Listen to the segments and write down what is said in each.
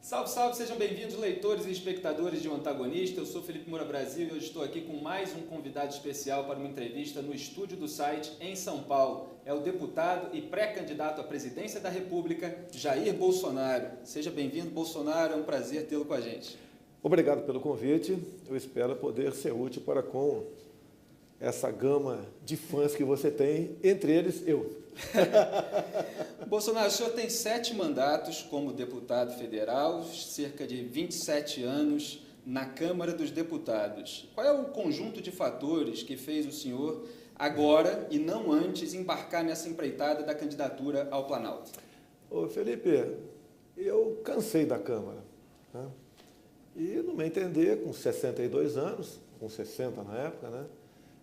Salve, salve, sejam bem-vindos, leitores e espectadores de O Antagonista. Eu sou Felipe Moura Brasil e hoje estou aqui com mais um convidado especial para uma entrevista no estúdio do site em São Paulo. É o deputado e pré-candidato à presidência da República, Jair Bolsonaro. Seja bem-vindo, Bolsonaro, é um prazer tê-lo com a gente. Obrigado pelo convite, eu espero poder ser útil para com essa gama de fãs que você tem, entre eles eu. Bolsonaro, o senhor tem 7 mandatos como deputado federal, cerca de 27 anos na Câmara dos Deputados. Qual é o conjunto de fatores que fez o senhor agora e não antes embarcar nessa empreitada da candidatura ao Planalto? Ô Felipe, eu cansei da Câmara, né? E no meu entender, com 62 anos, com 60 na época, né,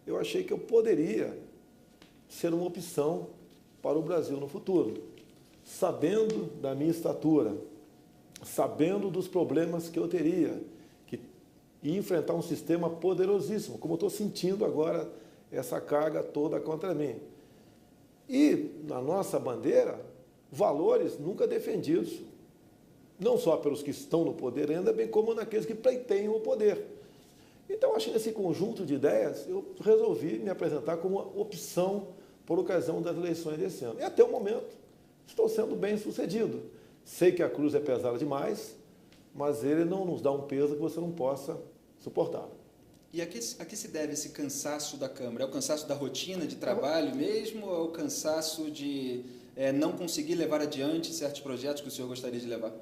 eu achei que eu poderia ser uma opção para o Brasil no futuro, sabendo da minha estatura, sabendo dos problemas que eu teria, e enfrentar um sistema poderosíssimo, como eu estou sentindo agora essa carga toda contra mim. E na nossa bandeira, valores nunca defendidos, não só pelos que estão no poder ainda, bem como naqueles que pleiteiam o poder. Então, acho que nesse conjunto de ideias, eu resolvi me apresentar como uma opção por ocasião das eleições desse ano. E até o momento, estou sendo bem sucedido. Sei que a cruz é pesada demais, mas ele não nos dá um peso que você não possa suportar. E a que se deve esse cansaço da Câmara? É o cansaço da rotina de trabalho mesmo ou é o cansaço de não conseguir levar adiante certos projetos que o senhor gostaria de levar?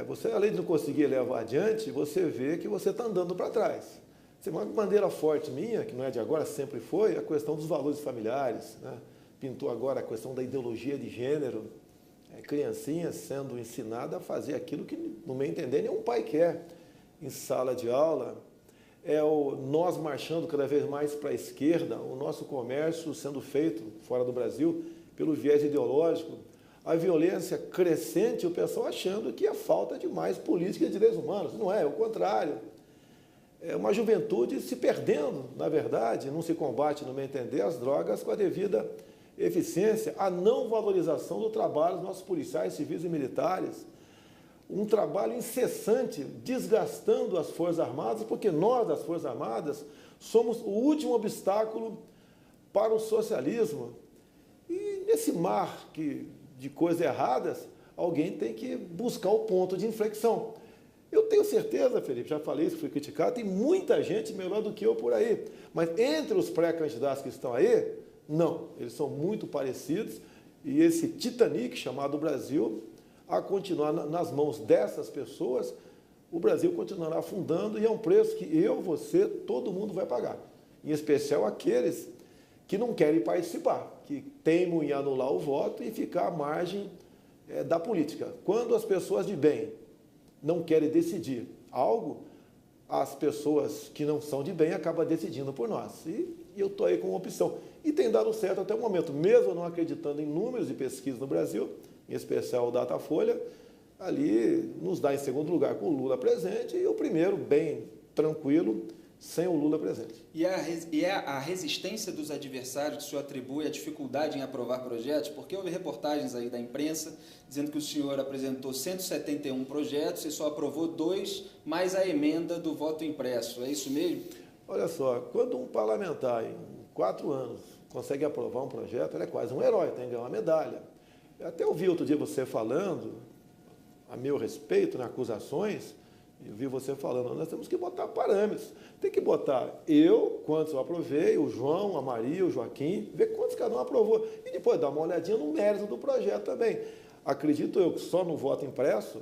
Você, além de não conseguir levar adiante, você vê que você está andando para trás. Uma bandeira forte minha, que não é de agora, sempre foi, a questão dos valores familiares, né? Pintou agora a questão da ideologia de gênero, criancinhas sendo ensinadas a fazer aquilo que, no meu entender, nenhum pai quer em sala de aula. Nós marchando cada vez mais para a esquerda, o nosso comércio sendo feito fora do Brasil pelo viés ideológico, a violência crescente, o pessoal achando que é falta de mais política de direitos humanos. Não é o contrário. É uma juventude se perdendo, na verdade, não se combate, no meu entender, as drogas com a devida eficiência, a não valorização do trabalho dos nossos policiais, civis e militares, um trabalho incessante, desgastando as Forças Armadas, porque nós, das Forças Armadas, somos o último obstáculo para o socialismo. E nesse mar de coisas erradas, alguém tem que buscar o ponto de inflexão. Eu tenho certeza, Felipe, já falei isso, fui criticado, tem muita gente melhor do que eu por aí. Mas entre os pré-candidatos que estão aí, não, eles são muito parecidos. E esse Titanic chamado Brasil, a continuar nas mãos dessas pessoas, o Brasil continuará afundando e é um preço que eu, você, todo mundo vai pagar. Em especial aqueles que não querem participar, que teimam em anular o voto e ficar à margem da política. Quando as pessoas de bem não querem decidir algo, as pessoas que não são de bem acabam decidindo por nós. E eu estou aí com uma opção. E tem dado certo até o momento, mesmo não acreditando em números e pesquisas no Brasil, em especial o Datafolha, ali nos dá em segundo lugar com o Lula presente e o primeiro bem tranquilo, sem o Lula presente. E a resistência dos adversários que o senhor atribui à dificuldade em aprovar projetos? Porque houve reportagens aí da imprensa dizendo que o senhor apresentou 171 projetos e só aprovou 2, mais a emenda do voto impresso. É isso mesmo? Olha só, quando um parlamentar em 4 anos consegue aprovar um projeto, ele é quase um herói, tem que ganhar uma medalha. Eu até ouvi outro dia você falando, a meu respeito, nas acusações, eu vi você falando, nós temos que botar parâmetros. Tem que botar quantos eu aprovei, o João, a Maria, o Joaquim, ver quantos cada um aprovou. E depois dar uma olhadinha no mérito do projeto também. Acredito eu que só no voto impresso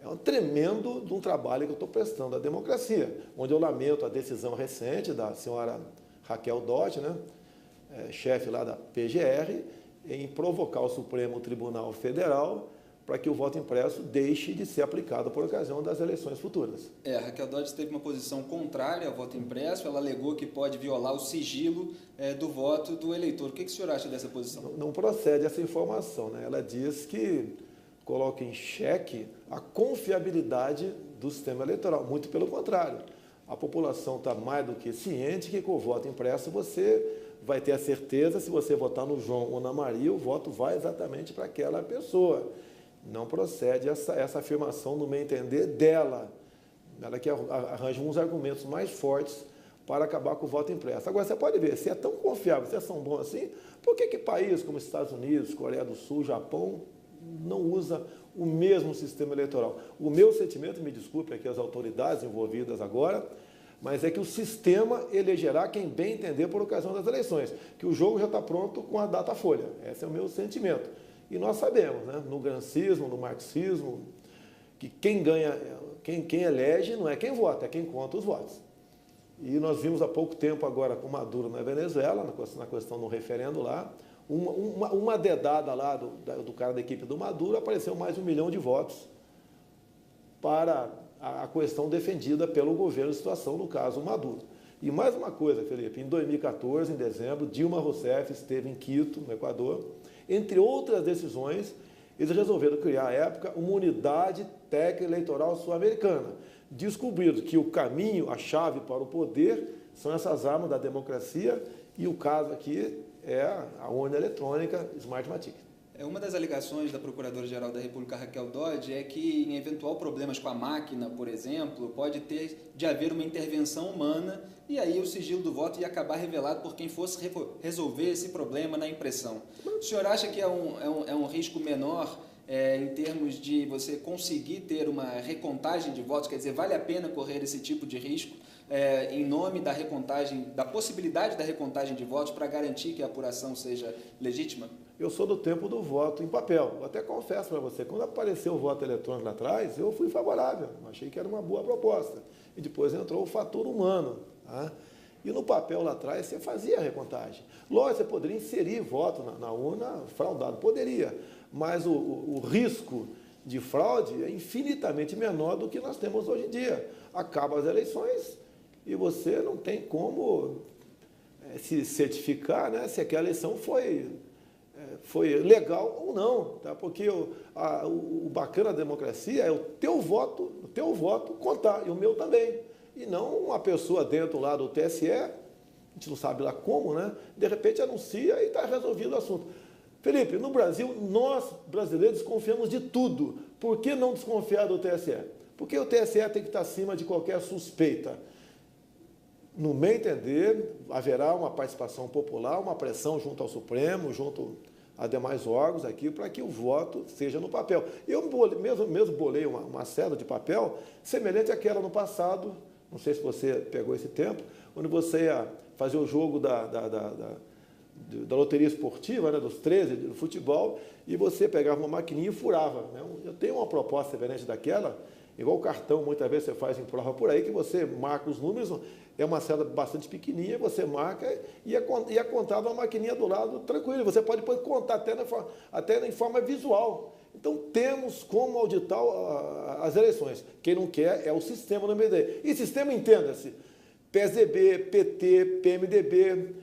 é um tremendo de um trabalho que eu estou prestando à democracia, onde eu lamento a decisão recente da senhora Raquel Dodge, né, chefe lá da PGR, em provocar o Supremo Tribunal Federal para que o voto impresso deixe de ser aplicado por ocasião das eleições futuras. A Raquel Dodge teve uma posição contrária ao voto impresso, ela alegou que pode violar o sigilo do voto do eleitor. O que o senhor acha dessa posição? Não procede essa informação, né? Ela diz que coloca em xeque a confiabilidade do sistema eleitoral, muito pelo contrário. A população está mais do que ciente que com o voto impresso você vai ter a certeza, se você votar no João ou na Maria, o voto vai exatamente para aquela pessoa. Não procede essa afirmação, no meu entender, dela. Ela que arranja uns argumentos mais fortes para acabar com o voto impresso. Agora, você pode ver, se é tão confiável, se é tão bom assim, por que países como Estados Unidos, Coreia do Sul, Japão, não usa o mesmo sistema eleitoral? O meu sentimento, me desculpe aqui as autoridades envolvidas agora, mas é que o sistema elegerá quem bem entender por ocasião das eleições, que o jogo já está pronto com a data folha. Esse é o meu sentimento. E nós sabemos, né, no gramscismo, no marxismo, que quem ganha, quem elege não é quem vota, é quem conta os votos. E nós vimos há pouco tempo agora com Maduro na Venezuela, na questão do referendo lá, uma dedada lá do cara da equipe do Maduro, apareceu mais de 1 milhão de votos para a questão defendida pelo governo de situação, no caso Maduro. E mais uma coisa, Felipe, em 2014, em dezembro, Dilma Rousseff esteve em Quito, no Equador. Entre outras decisões, eles resolveram criar, à época, uma unidade técnica eleitoral sul-americana. Descobriram que o caminho, a chave para o poder, são essas armas da democracia, e o caso aqui é a urna eletrônica Smartmatic. Uma das alegações da Procuradora-Geral da República, Raquel Dodge, é que em eventual problemas com a máquina, por exemplo, pode ter de haver uma intervenção humana e aí o sigilo do voto ia acabar revelado por quem fosse resolver esse problema na impressão. O senhor acha que é um risco menor em termos de você conseguir ter uma recontagem de votos? Quer dizer, vale a pena correr esse tipo de risco em nome da recontagem, da possibilidade da recontagem de votos para garantir que a apuração seja legítima? Eu sou do tempo do voto em papel. Eu até confesso para você, quando apareceu o voto eletrônico lá atrás, eu fui favorável. Achei que era uma boa proposta. E depois entrou o fator humano. Tá? E no papel lá atrás, você fazia a recontagem. Lógico, você poderia inserir voto na urna fraudado. Poderia. Mas o risco de fraude é infinitamente menor do que nós temos hoje em dia. Acabam as eleições e você não tem como se certificar, né, se aquela eleição foi legal ou não, tá? Porque o bacana da democracia é o teu voto contar, e o meu também. E não uma pessoa dentro lá do TSE, a gente não sabe lá como, né? De repente anuncia e está resolvido o assunto. Felipe, no Brasil, nós brasileiros desconfiamos de tudo. Por que não desconfiar do TSE? Porque o TSE tem que estar acima de qualquer suspeita. No meu entender, haverá uma participação popular, uma pressão junto ao Supremo, junto a demais órgãos aqui, para que o voto seja no papel. Eu mesmo bolei uma cédula de papel semelhante àquela no passado, não sei se você pegou esse tempo, onde você ia fazer o jogo da loteria esportiva, né, dos 13, do futebol, e você pegava uma maquininha e furava. Né? Eu tenho uma proposta semelhante daquela, igual o cartão, muitas vezes você faz em prova por aí, que você marca os números, é uma cédula bastante pequenininha, você marca e é contado uma maquininha do lado, tranquilo. Você pode contar até em forma visual. Então, temos como auditar as eleições. Quem não quer é o sistema do MDB. E sistema, entenda-se, PSDB, PT, PMDB,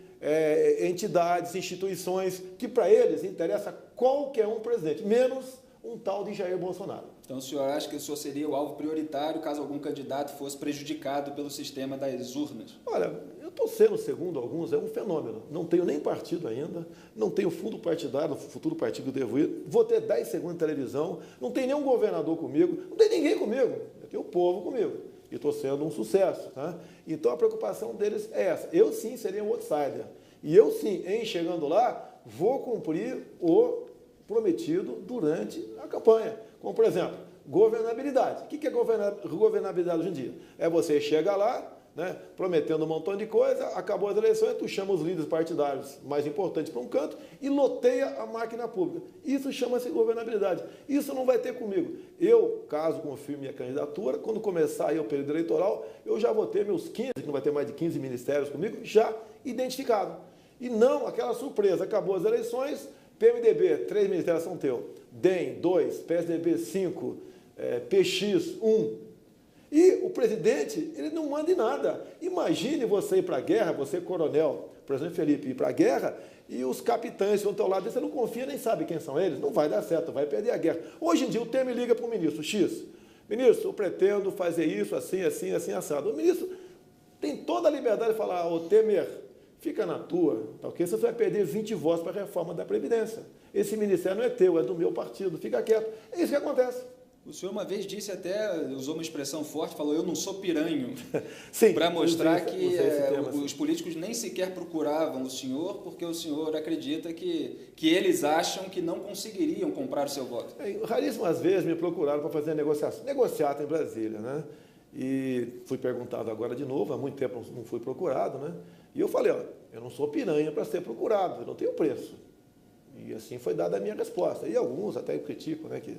entidades, instituições, que para eles interessa qualquer um presidente, menos um tal de Jair Bolsonaro. Então, o senhor acha que o senhor seria o alvo prioritário caso algum candidato fosse prejudicado pelo sistema das urnas? Olha, eu estou sendo, segundo alguns, é um fenômeno. Não tenho nem partido ainda, não tenho fundo partidário, no futuro partido que devo ir, vou ter 10 segundos de televisão, não tem nenhum governador comigo, não tem ninguém comigo, eu tenho o povo comigo. E estou sendo um sucesso. Tá? Então, a preocupação deles é essa. Eu, sim, seria um outsider. E eu, sim, chegando lá, vou cumprir o prometido durante a campanha. Como, por exemplo, governabilidade. O que é governabilidade hoje em dia? É você chega lá, né, prometendo um montão de coisa, acabou as eleições, tu chama os líderes partidários mais importantes para um canto e loteia a máquina pública. Isso chama-se governabilidade. Isso não vai ter comigo. Eu, caso confirme minha candidatura, quando começar aí o período eleitoral, eu já vou ter meus 15, que não vai ter mais de 15 ministérios comigo, já identificado. E não aquela surpresa, acabou as eleições, PMDB, 3 ministérios são teus, DEM, 2, PSDB, 5, PX, 1. E o presidente, ele não manda em nada. Imagine você ir para a guerra, você coronel, por exemplo, Felipe, ir para a guerra, e os capitães estão ao teu lado, você não confia nem sabe quem são eles, não vai dar certo, vai perder a guerra. Hoje em dia, o Temer liga para o ministro X, ministro, eu pretendo fazer isso, assim, assim, assim, assado. O ministro tem toda a liberdade de falar, ô Temer, fica na tua, tá, ok? Você vai perder 20 votos para a reforma da Previdência. esse ministério não é teu, é do meu partido, fica quieto. É isso que acontece. O senhor uma vez disse até, usou uma expressão forte, falou, eu não sou piranho, Sim, para mostrar que termo, os políticos nem sequer procuravam o senhor, porque o senhor acredita que eles acham que não conseguiriam comprar o seu voto. Raríssimas vezes me procuraram para fazer negociata em Brasília, né? E fui perguntado agora de novo, há muito tempo não fui procurado, né? E eu falei, ó, eu não sou piranha para ser procurado, eu não tenho preço. E assim foi dada a minha resposta. E alguns até criticam, né, que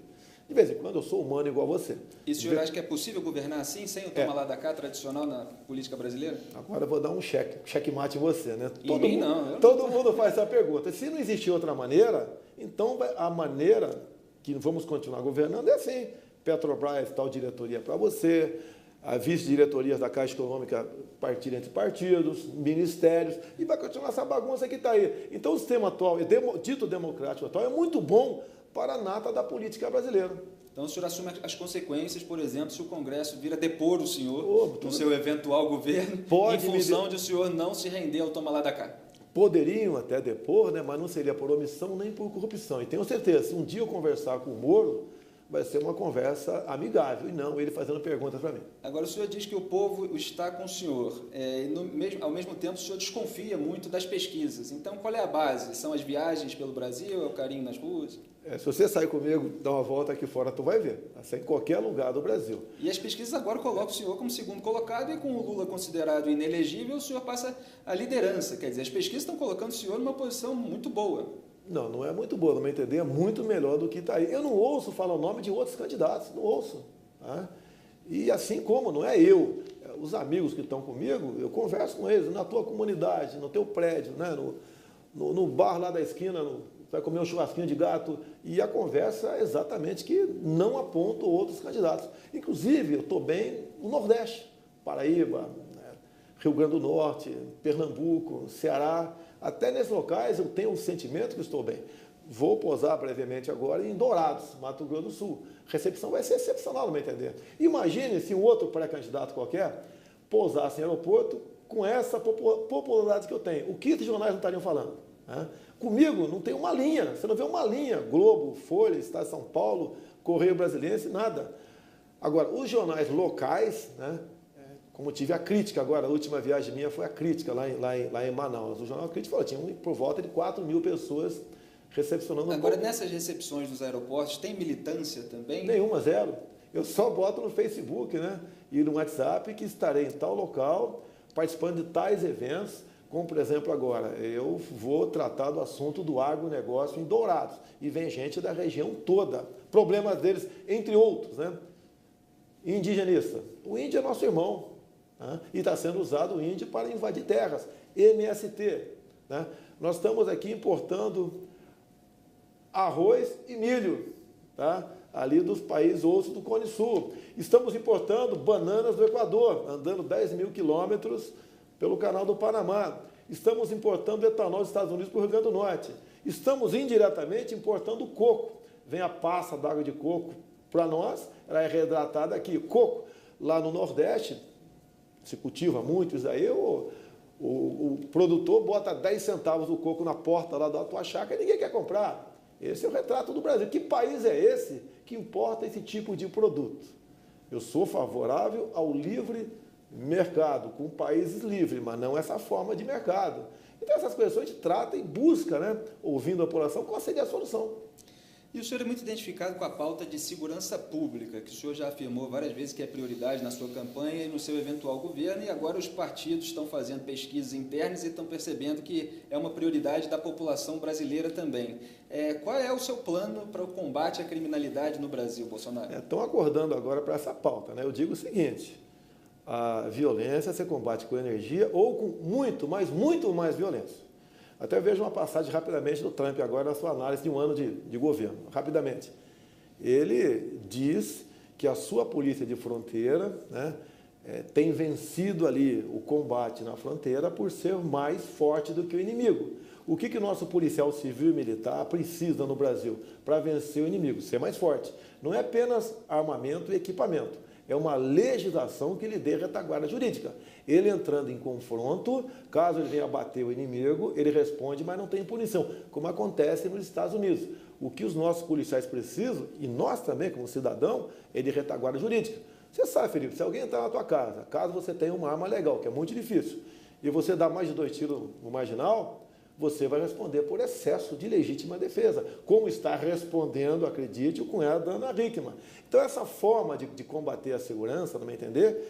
de vez em quando eu sou humano igual a você. E o senhor acha que é possível governar assim, sem o toma lá da cá tradicional na política brasileira? Agora eu vou dar um checkmate em você, né? Todo mundo faz essa pergunta. Se não existir outra maneira, então a maneira que vamos continuar governando é assim. Petrobras, tal diretoria para você, a vice-diretorias da Caixa Econômica partir entre partidos, ministérios, e vai continuar essa bagunça que está aí. Então o sistema atual, dito democrático atual, é muito bom para a nata da política brasileira. Então o senhor assume as consequências, por exemplo, se o Congresso vir a depor o senhor no seu eventual governo, em função de o senhor não se render ao toma lá da cá. Poderiam até depor, né, mas não seria por omissão nem por corrupção. E tenho certeza, se um dia eu conversar com o Moro, vai ser uma conversa amigável, e não ele fazendo perguntas para mim. Agora, o senhor diz que o povo está com o senhor, ao mesmo tempo o senhor desconfia muito das pesquisas. Então, qual é a base? São as viagens pelo Brasil, é o carinho nas ruas? Se você sair comigo, dar uma volta aqui fora, tu vai ver. Assim, em qualquer lugar do Brasil. E as pesquisas agora colocam o senhor como segundo colocado, e com o Lula considerado inelegível, o senhor passa a liderança. Quer dizer, as pesquisas estão colocando o senhor numa posição muito boa. Não, não é muito boa, no meu entender, é muito melhor do que está aí. Eu não ouço falar o nome de outros candidatos, não ouço. Tá? E assim como, não é eu, os amigos que estão comigo, eu converso com eles, na tua comunidade, no teu prédio, né? no bar lá da esquina, vai comer um churrasquinho de gato, e a conversa é exatamente que não aponto outros candidatos. Inclusive, eu estou bem no Nordeste, Paraíba, né? Rio Grande do Norte, Pernambuco, Ceará. Até nesses locais eu tenho um sentimento que estou bem. Vou posar brevemente agora em Dourados, Mato Grosso do Sul. A recepção vai ser excepcional, no meu entender. Imagine se um outro pré-candidato qualquer pousasse em aeroporto com essa popularidade que eu tenho. O que os jornais não estariam falando? Né? Comigo não tem uma linha, você não vê uma linha. Globo, Folha, Estado de São Paulo, Correio Brasiliense, nada. Agora, os jornais locais, né? Como tive a crítica agora, a última viagem minha foi a crítica lá em Manaus. O jornal crítico falou, tinha por volta de 4.000 pessoas recepcionando. Agora, nessas recepções dos aeroportos, tem militância também? Nenhuma, zero. Eu só boto no Facebook, né? E no WhatsApp que estarei em tal local, participando de tais eventos, como, por exemplo, agora, eu vou tratar do assunto do agronegócio em Dourados. E vem gente da região toda. Problemas deles, entre outros, né? Indigenista. O índio é nosso irmão. E está sendo usado o índio para invadir terras, MST. Né? Nós estamos aqui importando arroz e milho, tá? Ali dos países outros do Cone Sul. Estamos importando bananas do Equador, andando 10.000 quilômetros pelo canal do Panamá. Estamos importando etanol dos Estados Unidos para o Rio Grande do Norte. Estamos indiretamente importando coco. Vem a pasta d'água de coco para nós, ela é reidratada aqui. Coco, lá no Nordeste, se cultiva muito isso aí, o produtor bota 10 centavos do coco na porta lá da tua chácara e ninguém quer comprar. Esse é o retrato do Brasil. Que país é esse que importa esse tipo de produto? Eu sou favorável ao livre mercado, com países livres, mas não essa forma de mercado. Então essas coisas a gente trata e busca, né, ouvindo a população, qual seria a solução. E o senhor é muito identificado com a pauta de segurança pública, que o senhor já afirmou várias vezes que é prioridade na sua campanha e no seu eventual governo, e agora os partidos estão fazendo pesquisas internas e estão percebendo que é uma prioridade da população brasileira também. Qual é o seu plano para o combate à criminalidade no Brasil, Bolsonaro? Estão acordando agora para essa pauta, né? Eu digo o seguinte, a violência se combate com energia ou com muito mais violência. Até vejo uma passagem rapidamente do Trump agora na sua análise de um ano de governo, rapidamente. Ele diz que a sua polícia de fronteira, né, tem vencido ali o combate na fronteira por ser mais forte do que o inimigo. O que o nosso policial civil e militar precisa no Brasil para vencer o inimigo? Ser mais forte. Não é apenas armamento e equipamento, é uma legislação que lhe dê retaguarda jurídica. Ele entrando em confronto, caso ele venha abater o inimigo, ele responde, mas não tem punição, como acontece nos Estados Unidos. O que os nossos policiais precisam, e nós também, como cidadão, é de retaguarda jurídica. Você sabe, Felipe, se alguém entrar na tua casa, caso você tenha uma arma legal, que é muito difícil, e você dá mais de 2 tiros no marginal, você vai responder por excesso de legítima defesa, como está respondendo, acredite, o cunhado da Ana Hickman. Então, essa forma de combater a segurança, no meu entender,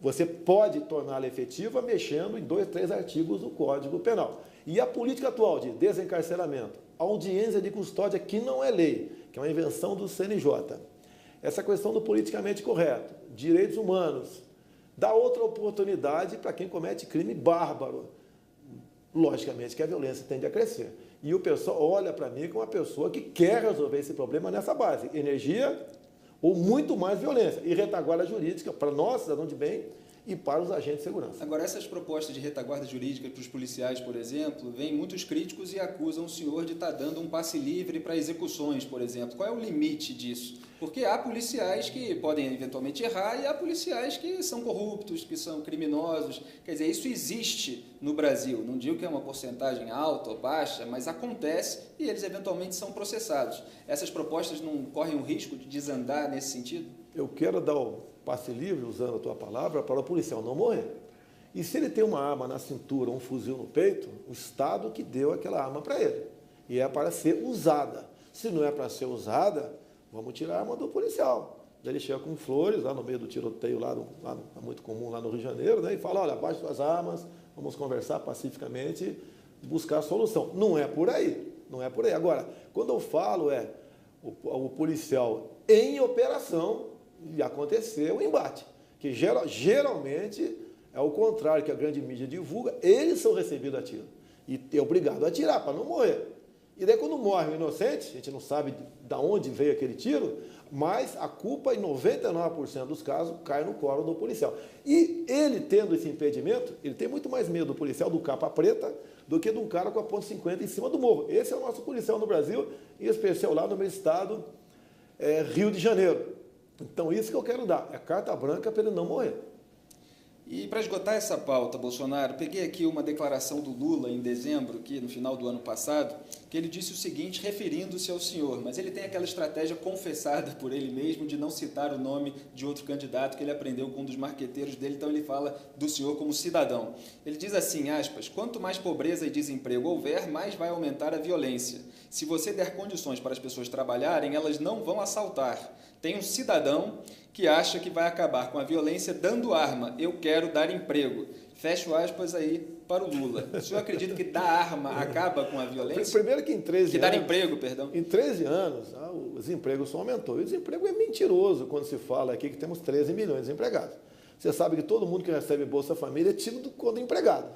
você pode torná-la efetiva mexendo em 2, 3 artigos do Código Penal. E a política atual de desencarceramento, audiência de custódia, que não é lei, que é uma invenção do CNJ, essa questão do politicamente correto, direitos humanos, dá outra oportunidade para quem comete crime bárbaro. Logicamente que a violência tende a crescer. E o pessoal olha para mim como uma pessoa que quer resolver esse problema nessa base. Energia ou muito mais violência. E retaguarda jurídica para nós, cidadãos de bem, e para os agentes de segurança. Agora, essas propostas de retaguarda jurídica para os policiais, por exemplo, vêm muitos críticos e acusam o senhor de estar dando um passe livre para execuções, por exemplo. Qual é o limite disso? Porque há policiais que podem eventualmente errar e há policiais que são corruptos, que são criminosos. Quer dizer, isso existe no Brasil. Não digo que é uma porcentagem alta ou baixa, mas acontece e eles eventualmente são processados. Essas propostas não correm o risco de desandar nesse sentido? Eu quero dar o passe livre, usando a tua palavra, para o policial não morrer. E se ele tem uma arma na cintura, um fuzil no peito, o Estado que deu aquela arma para ele. E é para ser usada. Se não é para ser usada, vamos tirar a arma do policial. Daí ele chega com flores, lá no meio do tiroteio, lá é muito comum lá no Rio de Janeiro, né? E fala, olha, abaixe suas armas, vamos conversar pacificamente, buscar a solução. Não é por aí, não é por aí. Agora, quando eu falo o policial em operação, e aconteceu o embate, que geralmente é o contrário que a grande mídia divulga, eles são recebidos a tiro e é obrigado a atirar para não morrer. E daí quando morre um inocente, a gente não sabe de onde veio aquele tiro, mas a culpa em 99% dos casos cai no colo do policial. E ele tendo esse impedimento, ele tem muito mais medo do policial do capa preta do que de um cara com a ponto .50 em cima do morro. Esse é o nosso policial no Brasil, em especial lá no meu estado, Rio de Janeiro. Então, isso que eu quero dar, é carta branca para ele não morrer. E para esgotar essa pauta, Bolsonaro, peguei aqui uma declaração do Lula em dezembro, aqui no final do ano passado, que ele disse o seguinte, referindo-se ao senhor, mas ele tem aquela estratégia confessada por ele mesmo de não citar o nome de outro candidato que ele aprendeu com um dos marqueteiros dele, então ele fala do senhor como cidadão. Ele diz assim, aspas, quanto mais pobreza e desemprego houver, mais vai aumentar a violência. Se você der condições para as pessoas trabalharem, elas não vão assaltar. Tem um cidadão que acha que vai acabar com a violência dando arma. Eu quero dar emprego. Fecho aspas aí para o Lula. O senhor acredita que dar arma acaba com a violência? Primeiro que em 13 anos... Que dar emprego, perdão. Em 13 anos, o desemprego só aumentou. E o desemprego é mentiroso quando se fala aqui que temos 13 milhões de desempregados. Você sabe que todo mundo que recebe Bolsa Família é tido como empregado.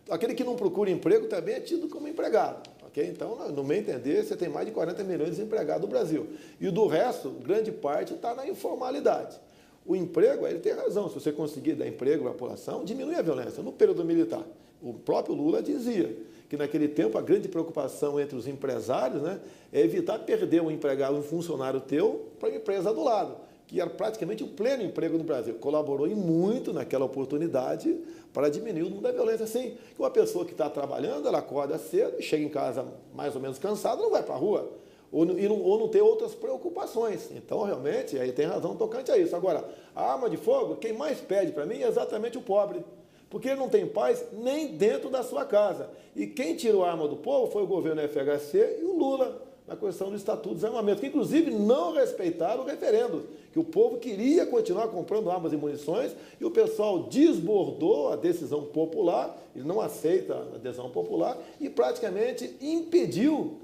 Aquele que não procura emprego também é tido como empregado. Okay? Então, no meu entender, você tem mais de 40 milhões de desempregados no Brasil. E do resto, grande parte está na informalidade. O emprego, ele tem razão, se você conseguir dar emprego à população, diminui a violência. No período militar, o próprio Lula dizia que naquele tempo a grande preocupação entre os empresários, né, é evitar perder um empregado, um funcionário teu, para a empresa do lado, que era praticamente o pleno emprego no Brasil. Colaborou muito naquela oportunidade para diminuir o número da violência. Assim, que uma pessoa que está trabalhando, ela acorda cedo, chega em casa mais ou menos cansada, não vai para a rua. Ou não tem outras preocupações. Então, realmente, aí tem razão tocante a isso. Agora, a arma de fogo, quem mais pede para mim é exatamente o pobre. Porque ele não tem paz nem dentro da sua casa. E quem tirou a arma do povo foi o governo FHC e o Lula, na questão do Estatuto de Desarmamento, que inclusive não respeitaram o referendo, que o povo queria continuar comprando armas e munições, e o pessoal desbordou a decisão popular, ele não aceita a decisão popular, e praticamente impediu,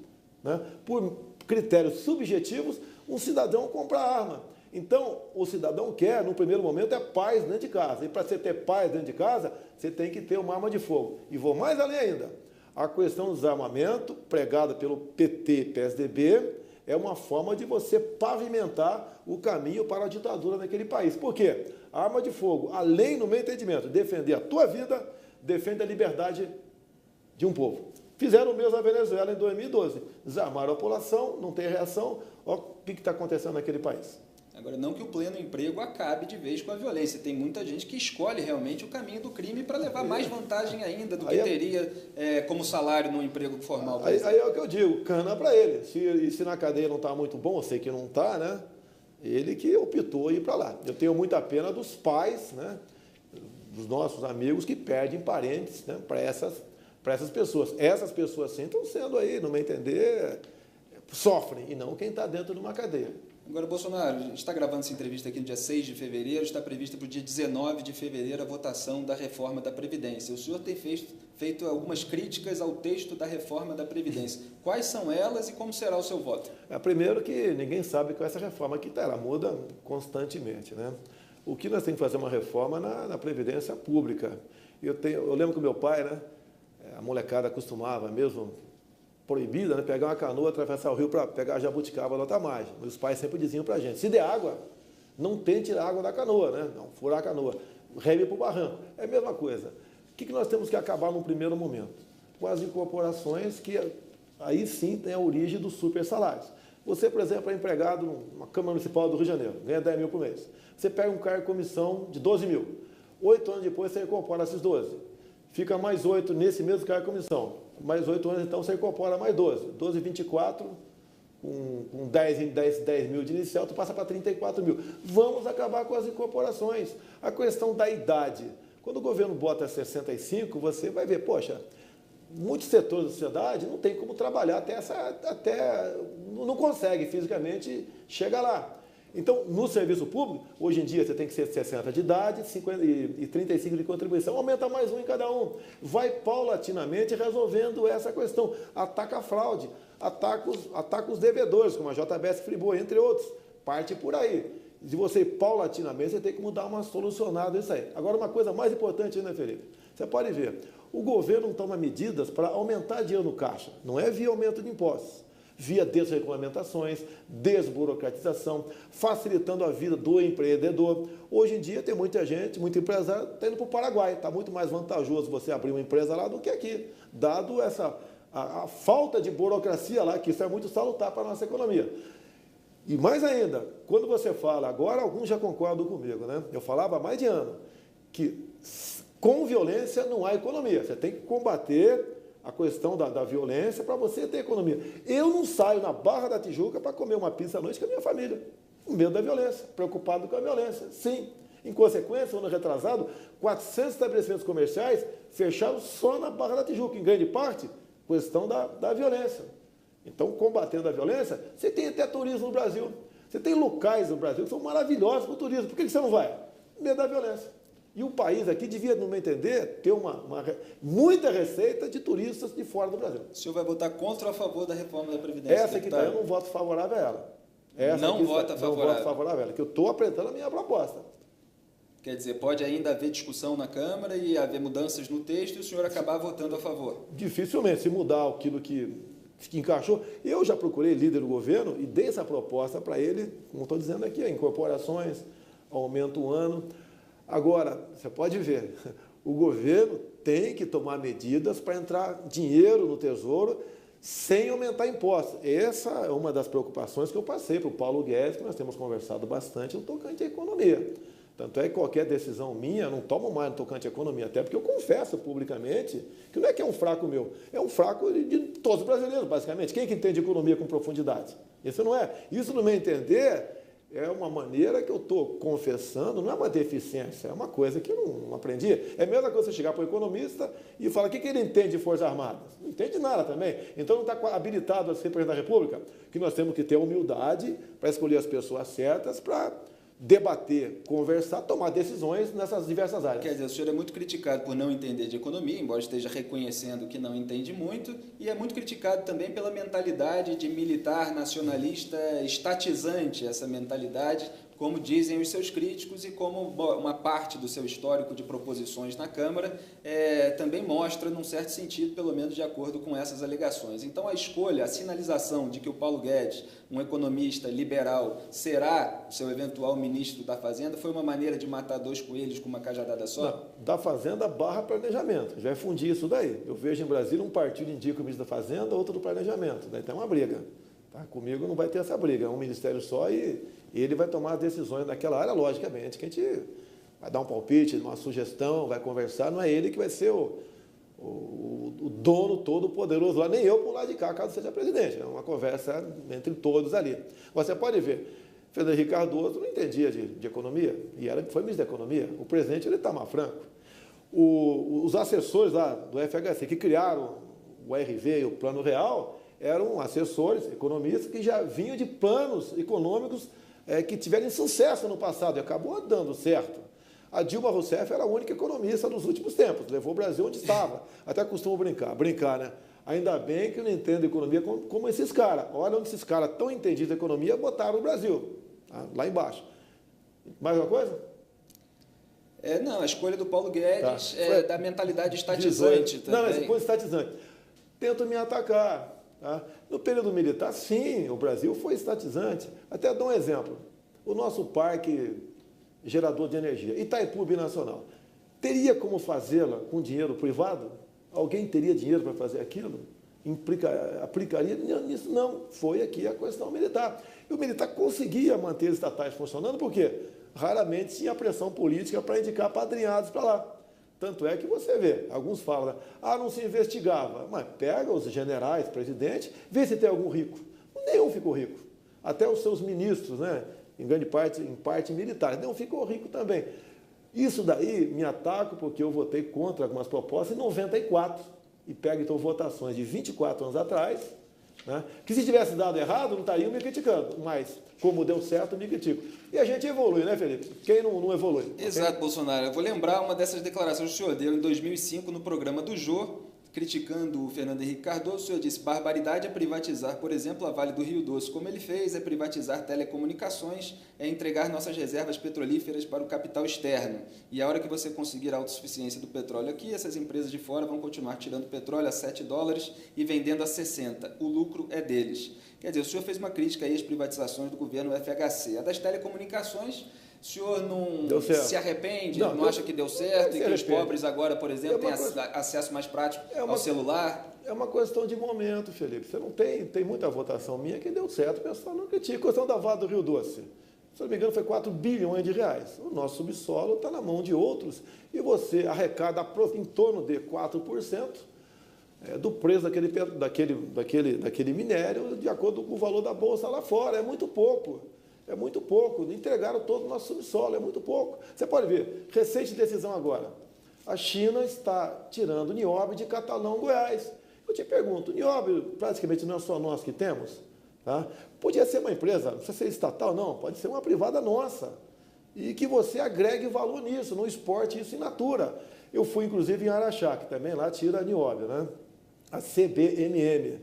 né, por critérios subjetivos, um cidadão comprar arma. Então, o cidadão quer, no primeiro momento, é paz dentro de casa. E para você ter paz dentro de casa, você tem que ter uma arma de fogo. E vou mais além ainda. A questão do desarmamento, pregada pelo PT e PSDB, é uma forma de você pavimentar o caminho para a ditadura naquele país. Por quê? A arma de fogo, além, no meu entendimento, defender a tua vida, defende a liberdade de um povo. Fizeram o mesmo na Venezuela em 2012. Desarmaram a população, não tem reação. Olha o que está acontecendo naquele país. Agora, não que o pleno emprego acabe de vez com a violência. Tem muita gente que escolhe realmente o caminho do crime para levar mais vantagem ainda do que teria como salário no emprego formal. Aí é o que eu digo, cana para ele. Se na cadeia não está muito bom, eu sei que não está, né? Ele que optou ir para lá. Eu tenho muita pena dos pais, né? Dos nossos amigos que perdem parentes, né? Para essas pessoas. Essas pessoas sim estão sendo aí, no meu entender, sofrem, e não quem está dentro de uma cadeia. Agora, Bolsonaro, a gente está gravando essa entrevista aqui no dia 6 de fevereiro, está prevista para o dia 19 de fevereiro a votação da reforma da Previdência. O senhor tem feito algumas críticas ao texto da reforma da Previdência. Quais são elas e como será o seu voto? Primeiro que ninguém sabe qual é essa reforma que está, ela muda constantemente, né? O que nós temos que fazer uma reforma na Previdência Pública. Eu lembro que o meu pai, né, a molecada costumava mesmo, proibida, né, pegar uma canoa, atravessar o rio para pegar a jabuticaba da outra margem. Meus pais sempre diziam para a gente, se der água, não tente tirar água da canoa, né? Não, furar a canoa, reme para o barranco. É a mesma coisa. O que nós temos que acabar no primeiro momento? Com as incorporações que aí sim tem a origem dos super salários. Você, por exemplo, é empregado numa Câmara Municipal do Rio de Janeiro, ganha 10 mil por mês. Você pega um cargo de comissão de 12 mil. 8 anos depois você incorpora esses 12. Fica mais 8 nesse mesmo cargo de comissão. Mais 8 anos, então, você incorpora mais 12. 12, 24, com 10 mil de inicial, tu passa para 34 mil. Vamos acabar com as incorporações. A questão da idade. Quando o governo bota 65, você vai ver, poxa, muitos setores da sociedade não tem como trabalhar até não consegue fisicamente chegar lá. Então, no serviço público, hoje em dia você tem que ser 60 de idade 50, e 35 de contribuição, aumenta mais um em cada um. Vai paulatinamente resolvendo essa questão. Ataca a fraude, ataca os devedores, como a JBS Friboi, entre outros. Parte por aí. Se você paulatinamente, você tem que mudar uma solucionada isso aí. Agora, uma coisa mais importante, né, Felipe? Você pode ver, o governo toma medidas para aumentar dinheiro no caixa. Não é via aumento de impostos. Via desregulamentações, desburocratização, facilitando a vida do empreendedor. Hoje em dia tem muita gente, muito empresário, está indo para o Paraguai. Está muito mais vantajoso você abrir uma empresa lá do que aqui, dado a falta de burocracia lá, que isso é muito salutar para a nossa economia. E mais ainda, quando você fala, agora alguns já concordam comigo, né? Eu falava há mais de ano, que com violência não há economia. Você tem que combater a questão da violência para você ter economia. Eu não saio na Barra da Tijuca para comer uma pizza à noite com a minha família. Com medo da violência, preocupado com a violência. Sim. Em consequência, ano retrasado, 400 estabelecimentos comerciais fecharam só na Barra da Tijuca, em grande parte, questão da violência. Então, combatendo a violência, você tem até turismo no Brasil. Você tem locais no Brasil que são maravilhosos para o turismo. Por que você não vai? Medo da violência. E o país aqui devia, no meu entender, ter muita receita de turistas de fora do Brasil. O senhor vai votar contra ou a favor da reforma da Previdência? Essa aqui eu não voto favorável a ela. Não vota favorável? Não voto favorável a ela, que eu estou apresentando a minha proposta. Quer dizer, pode ainda haver discussão na Câmara e haver mudanças no texto e o senhor acabar votando a favor? Dificilmente, se mudar aquilo que encaixou. Eu já procurei líder do governo e dei essa proposta para ele, como estou dizendo aqui, incorporações, aumento o ano. Agora, você pode ver, o governo tem que tomar medidas para entrar dinheiro no Tesouro sem aumentar impostos. Essa é uma das preocupações que eu passei para o Paulo Guedes, que nós temos conversado bastante no tocante à economia. Tanto é que qualquer decisão minha, eu não tomo mais no tocante à economia, até porque eu confesso publicamente que não é que é um fraco meu, é um fraco de todos os brasileiros, basicamente. Quem que entende economia com profundidade? Isso não é. Isso, no meu entender, é uma maneira que eu estou confessando, não é uma deficiência, é uma coisa que eu não aprendi. É a mesma coisa você chegar para o economista e falar o que ele entende de Forças Armadas. Não entende nada também. Então não está habilitado a ser presidente da República, que nós temos que ter humildade para escolher as pessoas certas para debater, conversar, tomar decisões nessas diversas áreas. Quer dizer, o senhor é muito criticado por não entender de economia, embora esteja reconhecendo que não entende muito, e é muito criticado também pela mentalidade de militar nacionalista estatizante, essa mentalidade, como dizem os seus críticos e como uma parte do seu histórico de proposições na Câmara também mostra, num certo sentido, pelo menos de acordo com essas alegações. Então, a escolha, a sinalização de que o Paulo Guedes, um economista liberal, será o seu eventual ministro da Fazenda, foi uma maneira de matar dois coelhos com uma cajadada só? Não, da Fazenda barra planejamento. Já fundir isso daí. Eu vejo em Brasília um partido indica o ministro da Fazenda, outro do planejamento. Daí tem uma briga. Tá? Comigo não vai ter essa briga. É um ministério só e ele vai tomar as decisões naquela área, logicamente, que a gente vai dar um palpite, uma sugestão, vai conversar, não é ele que vai ser o dono todo poderoso lá, nem eu por lá de cá, caso seja presidente. É uma conversa entre todos ali. Você pode ver, Fernando Henrique Cardoso não entendia de economia, e foi ministro da Economia. O presidente, ele está mais franco. Os assessores lá do FHC, que criaram o RV e o Plano Real, eram assessores, economistas, que já vinham de planos econômicos que tiveram sucesso no passado, e acabou dando certo. A Dilma Rousseff era a única economista dos últimos tempos, levou o Brasil onde estava. Até costumo brincar, né? Ainda bem que eu não entendo economia como esses caras. Olha onde esses caras tão entendidos de economia botaram o Brasil, tá? Lá embaixo. Mais uma coisa? Não, a escolha do Paulo Guedes é da mentalidade estatizante também. Não, esse ponto estatizante. Tentam me atacar. Tá? No período militar, sim, o Brasil foi estatizante. Até dou um exemplo. O nosso parque gerador de energia, Itaipu Binacional, teria como fazê-la com dinheiro privado? Alguém teria dinheiro para fazer aquilo? Aplicaria nisso? Não. Foi aqui a questão militar. E o militar conseguia manter os estatais funcionando, por quê? Raramente tinha pressão política para indicar padrinhados para lá. Tanto é que você vê, alguns falam, não se investigava. Mas pega os generais, presidente, vê se tem algum rico. Nenhum ficou rico. Até os seus ministros, né? Em grande parte, militares, não ficou rico também. Isso daí me ataco porque eu votei contra algumas propostas em 94. E pego, então, votações de 24 anos atrás, né? Que se tivesse dado errado, não estariam me criticando. Mas, como deu certo, me critico. E a gente evolui, né, Felipe? Quem não evolui? Exato, Bolsonaro. Eu vou lembrar uma dessas declarações que o senhor deu em 2005 no programa do Jô, criticando o Fernando Henrique Cardoso. O senhor disse: barbaridade é privatizar, por exemplo, a Vale do Rio Doce. Como ele fez, é privatizar telecomunicações, é entregar nossas reservas petrolíferas para o capital externo. E a hora que você conseguir a autossuficiência do petróleo aqui, essas empresas de fora vão continuar tirando petróleo a $7 e vendendo a 60. O lucro é deles. Quer dizer, o senhor fez uma crítica aí às privatizações do governo FHC. A das telecomunicações, o senhor não se arrepende, não acha que deu certo e que os pobres agora, por exemplo, têm acesso mais prático ao celular? É uma questão de momento, Felipe. Você não tem muita votação minha que deu certo, o pessoal não critica. A questão da Vale do Rio Doce, se não me engano, foi 4 bilhões de reais. O nosso subsolo está na mão de outros e você arrecada em torno de 4% do preço daquele minério de acordo com o valor da bolsa lá fora. É muito pouco. É muito pouco. Entregaram todo o nosso subsolo, é muito pouco. Você pode ver, recente decisão agora. A China está tirando o nióbio de Catalão, Goiás. Eu te pergunto, o nióbio praticamente não é só nós que temos? Tá? Podia ser uma empresa, não precisa ser estatal, não, pode ser uma privada nossa. E que você agregue valor nisso, não exporte isso in natura. Eu fui, inclusive, em Araxá, que também lá tira nióbio, né? A CBMM.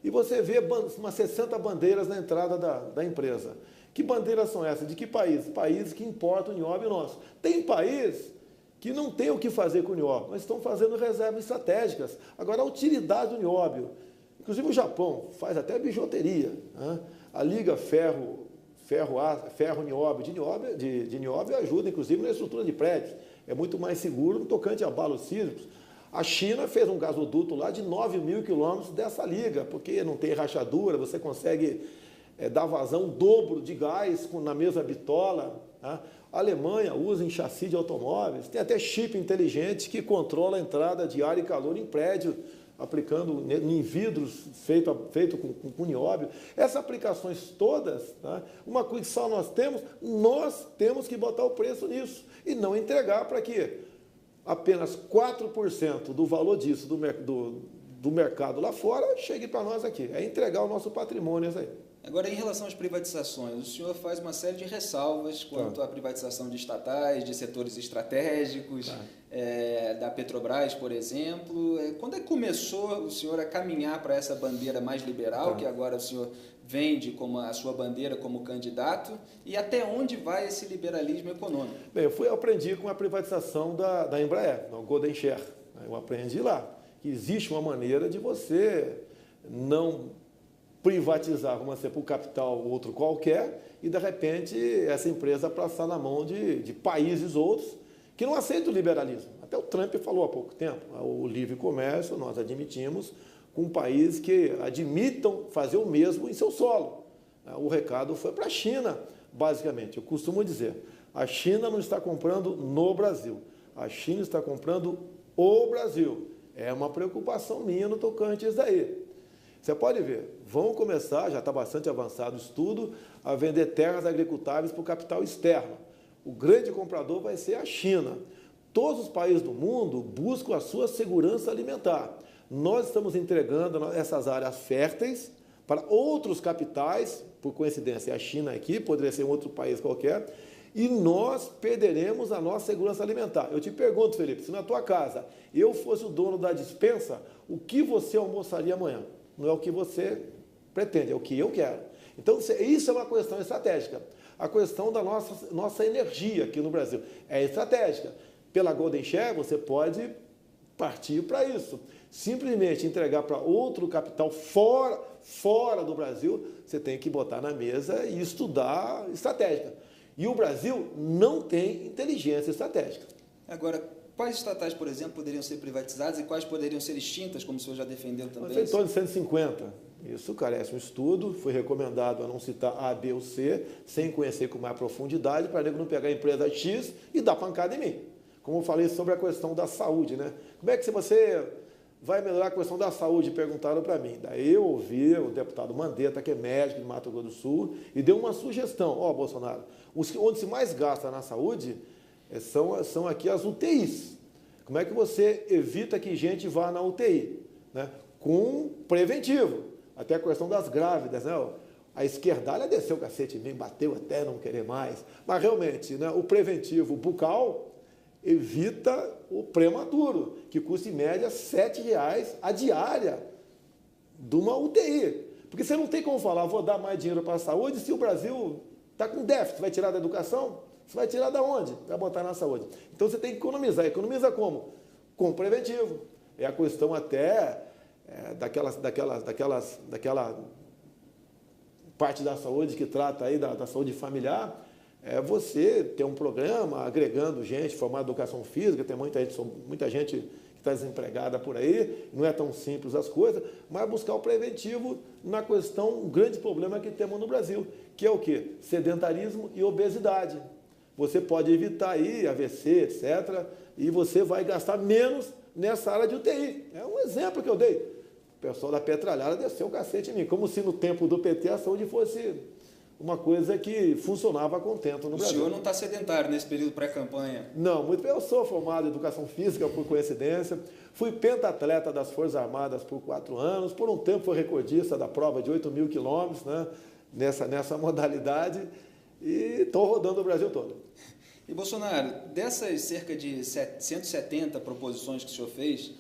E você vê umas 60 bandeiras na entrada da empresa. Que bandeiras são essas? De que país? Países que importam o nióbio nosso. Tem país que não tem o que fazer com o nióbio, mas estão fazendo reservas estratégicas. Agora, a utilidade do nióbio, inclusive o Japão faz até bijuteria, né? A liga ferro-nióbio de nióbio ajuda, inclusive, na estrutura de prédios. É muito mais seguro no tocante a abalos sísmicos. A China fez um gasoduto lá de 9.000 quilômetros dessa liga, porque não tem rachadura, você consegue dar vazão dobro de gás na mesma bitola. Tá? A Alemanha usa em chassi de automóveis, tem até chip inteligente que controla a entrada de ar e calor em prédio, aplicando em vidros feito com nióbio. Essas aplicações todas, tá? Uma coisa que só nós temos que botar o preço nisso e não entregar para quê? Apenas 4% do valor disso do mercado lá fora chegue para nós aqui. É entregar o nosso patrimônio isso aí. Agora, em relação às privatizações, o senhor faz uma série de ressalvas quanto à privatização de estatais, de setores estratégicos, da Petrobras, por exemplo. Quando é que começou o senhor a caminhar para essa bandeira mais liberal, que agora o senhor vende como a sua bandeira como candidato, e até onde vai esse liberalismo econômico? Bem, eu aprendi com a privatização da Embraer, no Golden Share. Eu aprendi lá que existe uma maneira de você não privatizar, vamos dizer, para o capital outro qualquer, e de repente essa empresa passar na mão de países outros que não aceitam o liberalismo. Até o Trump falou há pouco tempo, o livre comércio nós admitimos com países que admitam fazer o mesmo em seu solo. O recado foi para a China, basicamente. Eu costumo dizer, a China não está comprando no Brasil, a China está comprando o Brasil. É uma preocupação minha no tocante a isso daí. Você pode ver, vão começar, já está bastante avançado o estudo, a vender terras agricultáveis para o capital externo. O grande comprador vai ser a China. Todos os países do mundo buscam a sua segurança alimentar. Nós estamos entregando essas áreas férteis para outros capitais, por coincidência, a China aqui, poderia ser um outro país qualquer, e nós perderemos a nossa segurança alimentar. Eu te pergunto, Felipe, se na tua casa eu fosse o dono da despensa, o que você almoçaria amanhã? Não é o que você pretende, é o que eu quero. Então, isso é uma questão estratégica. A questão da nossa energia aqui no Brasil é estratégica. Pela Golden Share, você pode partir para isso. Simplesmente entregar para outro capital fora do Brasil, você tem que botar na mesa e estudar estratégica. E o Brasil não tem inteligência estratégica. Agora, quais estatais, por exemplo, poderiam ser privatizadas e quais poderiam ser extintas, como o senhor já defendeu também? Em torno de 150. Isso carece um estudo, foi recomendado a não citar A, B ou C, sem conhecer com mais profundidade, para não pegar a empresa X e dar pancada em mim. Como eu falei sobre a questão da saúde, né? Como é que você vai melhorar a questão da saúde? Perguntaram para mim. Daí eu ouvi o deputado Mandetta, que é médico de Mato Grosso do Sul, e deu uma sugestão. Ó, Bolsonaro, onde se mais gasta na saúde são aqui as UTIs. Como é que você evita que gente vá na UTI? Né? Com preventivo. Até a questão das grávidas, né? A esquerdalha desceu o cacete em mim, bateu até não querer mais. Mas realmente, né, o preventivo bucal evita o prematuro, que custa em média R$ 7,00 a diária de uma UTI. Porque você não tem como falar, vou dar mais dinheiro para a saúde se o Brasil está com déficit. Vai tirar da educação? Você vai tirar da onde? Vai botar na saúde. Então você tem que economizar. Economiza como? Com preventivo. É a questão até daquela parte da saúde que trata aí da saúde familiar. É você ter um programa agregando gente, formar educação física, tem muita gente que está desempregada por aí, não é tão simples as coisas, mas buscar o preventivo na questão, um grande problema que temos no Brasil, que é o quê? Sedentarismo e obesidade. Você pode evitar aí AVC, etc., e você vai gastar menos nessa área de UTI. É um exemplo que eu dei. O pessoal da petralhada desceu o cacete em mim, como se no tempo do PT a saúde fosse uma coisa que funcionava contento no Brasil. O senhor não está sedentário nesse período pré-campanha? Não, muito bem. Eu sou formado em Educação Física, por coincidência. Fui pentatleta das Forças Armadas por 4 anos. Por um tempo fui recordista da prova de 8.000 quilômetros, né, nessa modalidade. E estou rodando o Brasil todo. E, Bolsonaro, dessas cerca de 170 proposições que o senhor fez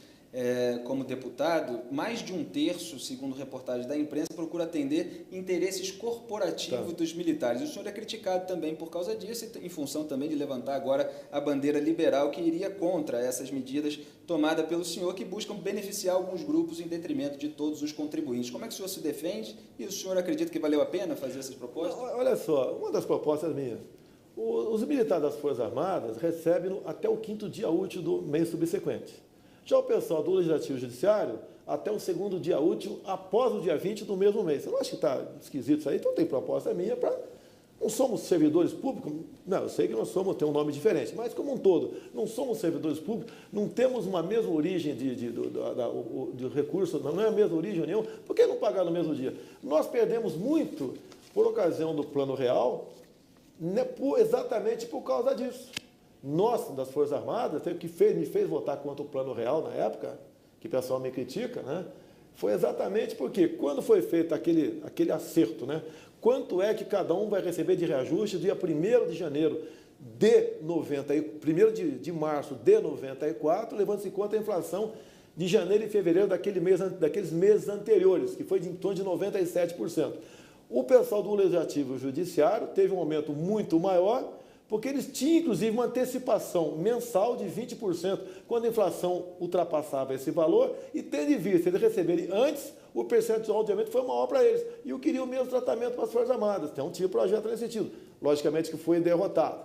como deputado, mais de um terço, segundo reportagem da imprensa, procura atender interesses corporativos dos militares. O senhor é criticado também por causa disso, em função também de levantar agora a bandeira liberal que iria contra essas medidas tomadas pelo senhor, que buscam beneficiar alguns grupos em detrimento de todos os contribuintes. Como é que o senhor se defende e o senhor acredita que valeu a pena fazer essas propostas? Olha só, uma das propostas minhas. Os militares das Forças Armadas recebem até o 5º dia útil do mês subsequente. Já o pessoal do Legislativo e Judiciário, até o 2º dia útil, após o dia 20 do mesmo mês. Você não acha que está esquisito isso aí? Então tem proposta minha para... Não somos servidores públicos? Não, eu sei que nós somos, tem um nome diferente, mas como um todo, não somos servidores públicos, não temos uma mesma origem de recurso, não é a mesma origem nenhuma, por que não pagar no mesmo dia? Nós perdemos muito por ocasião do Plano Real, né, exatamente por causa disso. Nós, das Forças Armadas, que me fez votar contra o Plano Real na época, que o pessoal me critica, né? Foi exatamente porque quando foi feito aquele acerto, né? Quanto é que cada um vai receber de reajuste dia 1º de janeiro de 1º de março de 94, levando-se em conta a inflação de janeiro e fevereiro daqueles meses anteriores, que foi em torno de 97%. O pessoal do Legislativo e Judiciário teve um aumento muito maior, porque eles tinham, inclusive, uma antecipação mensal de 20%, quando a inflação ultrapassava esse valor, e tendo em vista eles receberem antes, o percentual, obviamente, foi maior para eles. E eu queria o mesmo tratamento para as Forças Armadas. Então, tinha projeto nesse sentido. Logicamente que foi derrotado.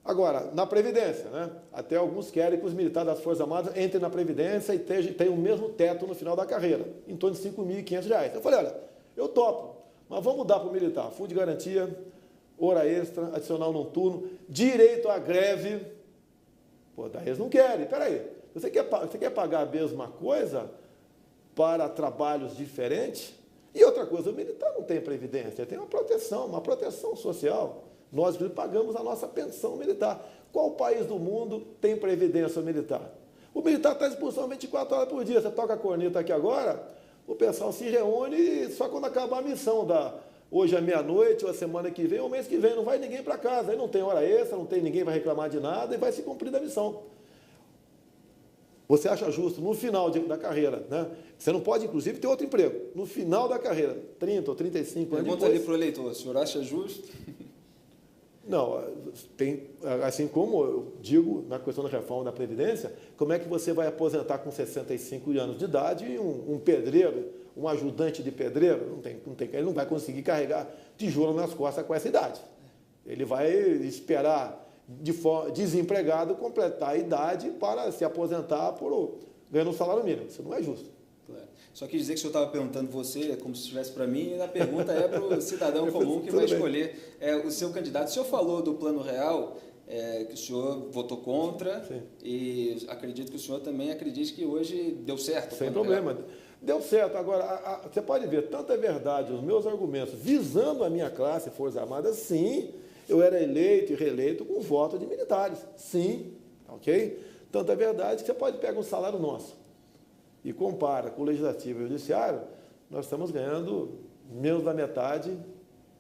Agora, na Previdência, né? Até alguns querem que os militares das Forças Armadas entrem na Previdência e tenham o mesmo teto no final da carreira, em torno de R$ 5.500. Eu falei, olha, eu topo, mas vamos dar para o militar fundo de garantia, hora extra, adicional noturno, direito à greve. Pô, daí eles não querem. Peraí, você quer pagar a mesma coisa para trabalhos diferentes? E outra coisa, o militar não tem previdência, tem uma proteção social. Nós pagamos a nossa pensão militar. Qual país do mundo tem previdência militar? O militar está à disposição 24 horas por dia. Você toca a corneta aqui agora, o pessoal se reúne só quando acabar a missão hoje à meia-noite, ou a semana que vem, ou mês que vem, não vai ninguém para casa. Aí não tem hora extra, não tem ninguém vai reclamar de nada e vai se cumprir da missão. Você acha justo, no final da carreira, né? Você não pode, inclusive, ter outro emprego. No final da carreira, 30 ou 35 anos depois... Pergunta ali para o eleitor, o senhor acha justo? Não, tem, assim como eu digo na questão da reforma da Previdência, como é que você vai aposentar com 65 anos de idade um pedreiro, um ajudante de pedreiro? Ele não vai conseguir carregar tijolo nas costas com essa idade. Ele vai esperar desempregado completar a idade para se aposentar ganhando um salário mínimo. Isso não é justo. Claro. Só quis dizer que o senhor estava perguntando você, como se estivesse para mim, e a pergunta é para o cidadão comum que vai escolher o seu candidato. O senhor falou do Plano Real, que o senhor votou contra, sim, e acredito que o senhor também acredite que hoje deu certo. Sem problema. Real. Deu certo. Agora, você pode ver, tanto é verdade os meus argumentos visando a minha classe, Forças Armadas, sim, eu era eleito e reeleito com voto de militares. Sim, ok? Tanto é verdade que você pode pegar um salário nosso e compara com o Legislativo e o Judiciário, nós estamos ganhando menos da metade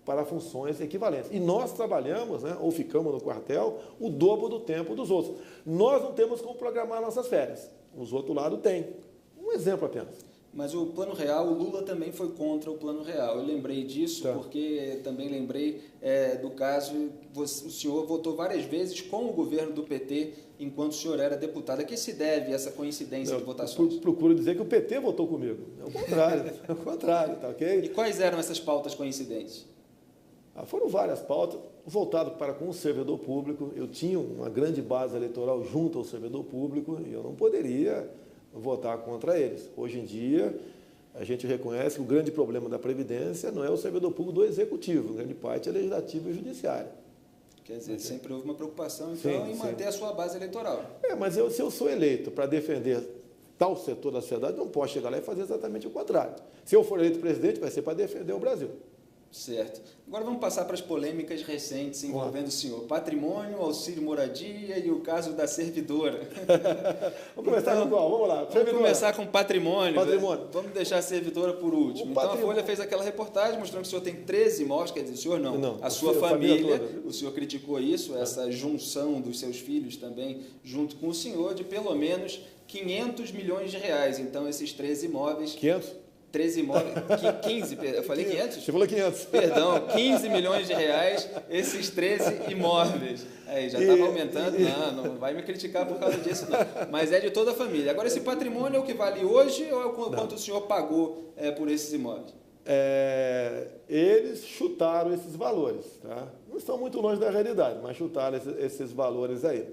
para funções equivalentes. E nós trabalhamos, né, ou ficamos no quartel, o dobro do tempo dos outros. Nós não temos como programar nossas férias. Os outros lados têm. Um exemplo apenas. Mas o Plano Real, o Lula também foi contra o Plano Real. Eu lembrei disso porque também lembrei do caso, o senhor votou várias vezes com o governo do PT enquanto o senhor era deputado. A que se deve essa coincidência de votações? Procuro dizer que o PT votou comigo. É o contrário, é o contrário, tá ok? E quais eram essas pautas coincidentes? Foram várias pautas voltadas para com o servidor público. Eu tinha uma grande base eleitoral junto ao servidor público e eu não poderia votar contra eles. Hoje em dia, a gente reconhece que o grande problema da Previdência não é o servidor público do Executivo, a grande parte é legislativo e judiciário. Quer dizer, sempre houve uma preocupação, então, em manter a sua base eleitoral. Mas se eu sou eleito para defender tal setor da sociedade, não posso chegar lá e fazer exatamente o contrário. Se eu for eleito presidente, vai ser para defender o Brasil. Certo. Agora vamos passar para as polêmicas recentes envolvendo o senhor. Patrimônio, auxílio moradia e o caso da servidora. Vamos começar com qual? Vamos lá. Vamos começar com patrimônio. Vamos deixar a servidora por último. Então a Folha fez aquela reportagem mostrando que o senhor tem 13 imóveis, quer dizer, o senhor não, a sua família, o senhor criticou isso, essa junção dos seus filhos também, junto com o senhor, de pelo menos 500 milhões de reais. Então esses 13 imóveis... 500? 13 imóveis, 15, eu falei 500? Você falou 500. Perdão, 15 milhões de reais, esses 13 imóveis. Aí, já estava aumentando, não vai me criticar por causa disso, não. Mas é de toda a família. Agora, esse patrimônio é o que vale hoje ou é o quanto o senhor pagou por esses imóveis? Eles chutaram esses valores, tá? Não estão muito longe da realidade, mas chutaram esses valores aí.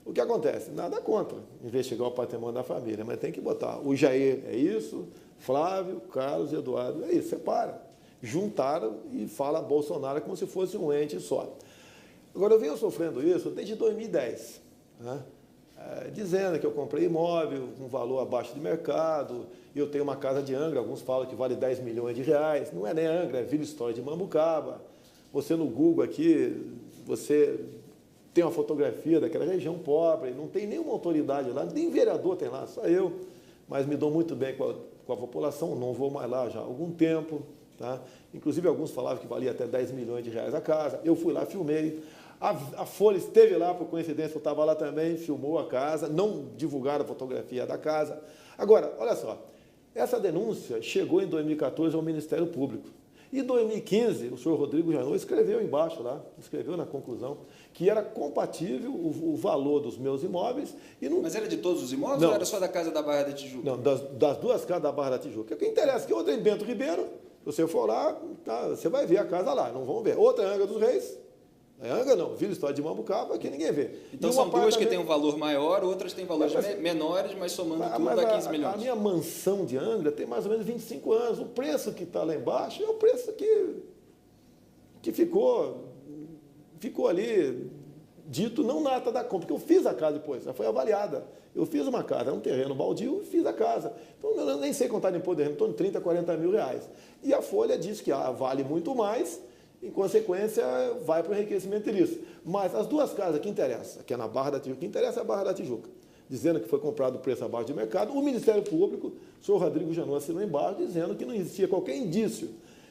O que acontece? Nada contra investigar o patrimônio da família, mas tem que botar o Jair é isso, Flávio, Carlos e Eduardo é isso, separa. Juntaram e fala Bolsonaro como se fosse um ente só. Agora, eu venho sofrendo isso desde 2010, né? Dizendo que eu comprei imóvel com valor abaixo de mercado, e eu tenho uma casa de Angra, alguns falam que vale 10 milhões de reais, não é nem Angra, é Vila História de Mambucaba. Você no Google aqui, você tem uma fotografia daquela região pobre, não tem nenhuma autoridade lá, nem vereador tem lá, só eu, mas me dou muito bem com a população, não vou mais lá já há algum tempo, tá? Inclusive alguns falavam que valia até 10 milhões de reais a casa, eu fui lá, filmei, a Folha esteve lá, por coincidência, eu estava lá também, filmou a casa, não divulgaram a fotografia da casa. Agora, olha só, essa denúncia chegou em 2014 ao Ministério Público. Em 2015, o senhor Rodrigo Janot escreveu embaixo lá, escreveu na conclusão, que era compatível o valor dos meus imóveis. E não... Mas era de todos os imóveis ou era só da casa da Barra da Tijuca? Não, das duas casas da Barra da Tijuca. O que interessa é que outra é em Bento Ribeiro, se você for lá, tá, você vai ver a casa lá, não vão ver. Outra é Angra dos Reis, Angra não, Vila História de Mambucaba, que ninguém vê. Então são duas que têm um valor maior, outras têm valores menores, mas somando tudo dá 15 milhões. A minha mansão de Angra tem mais ou menos 25 anos. O preço que está lá embaixo é o preço que ficou ficou ali dito não nada da compra, porque eu fiz a casa depois, ela foi avaliada. Eu fiz uma casa, era um terreno baldio, fiz a casa. Então, eu nem sei contar de imposto de renda, em torno de 30, 40 mil reais. E a Folha diz que vale muito mais, em consequência, vai para o enriquecimento ilícito. Mas as duas casas que interessam, que é na Barra da Tijuca, que interessa é a Barra da Tijuca, dizendo que foi comprado o preço abaixo de mercado, o Ministério Público, o senhor Rodrigo Janot assinou embaixo, dizendo que não existia qualquer indício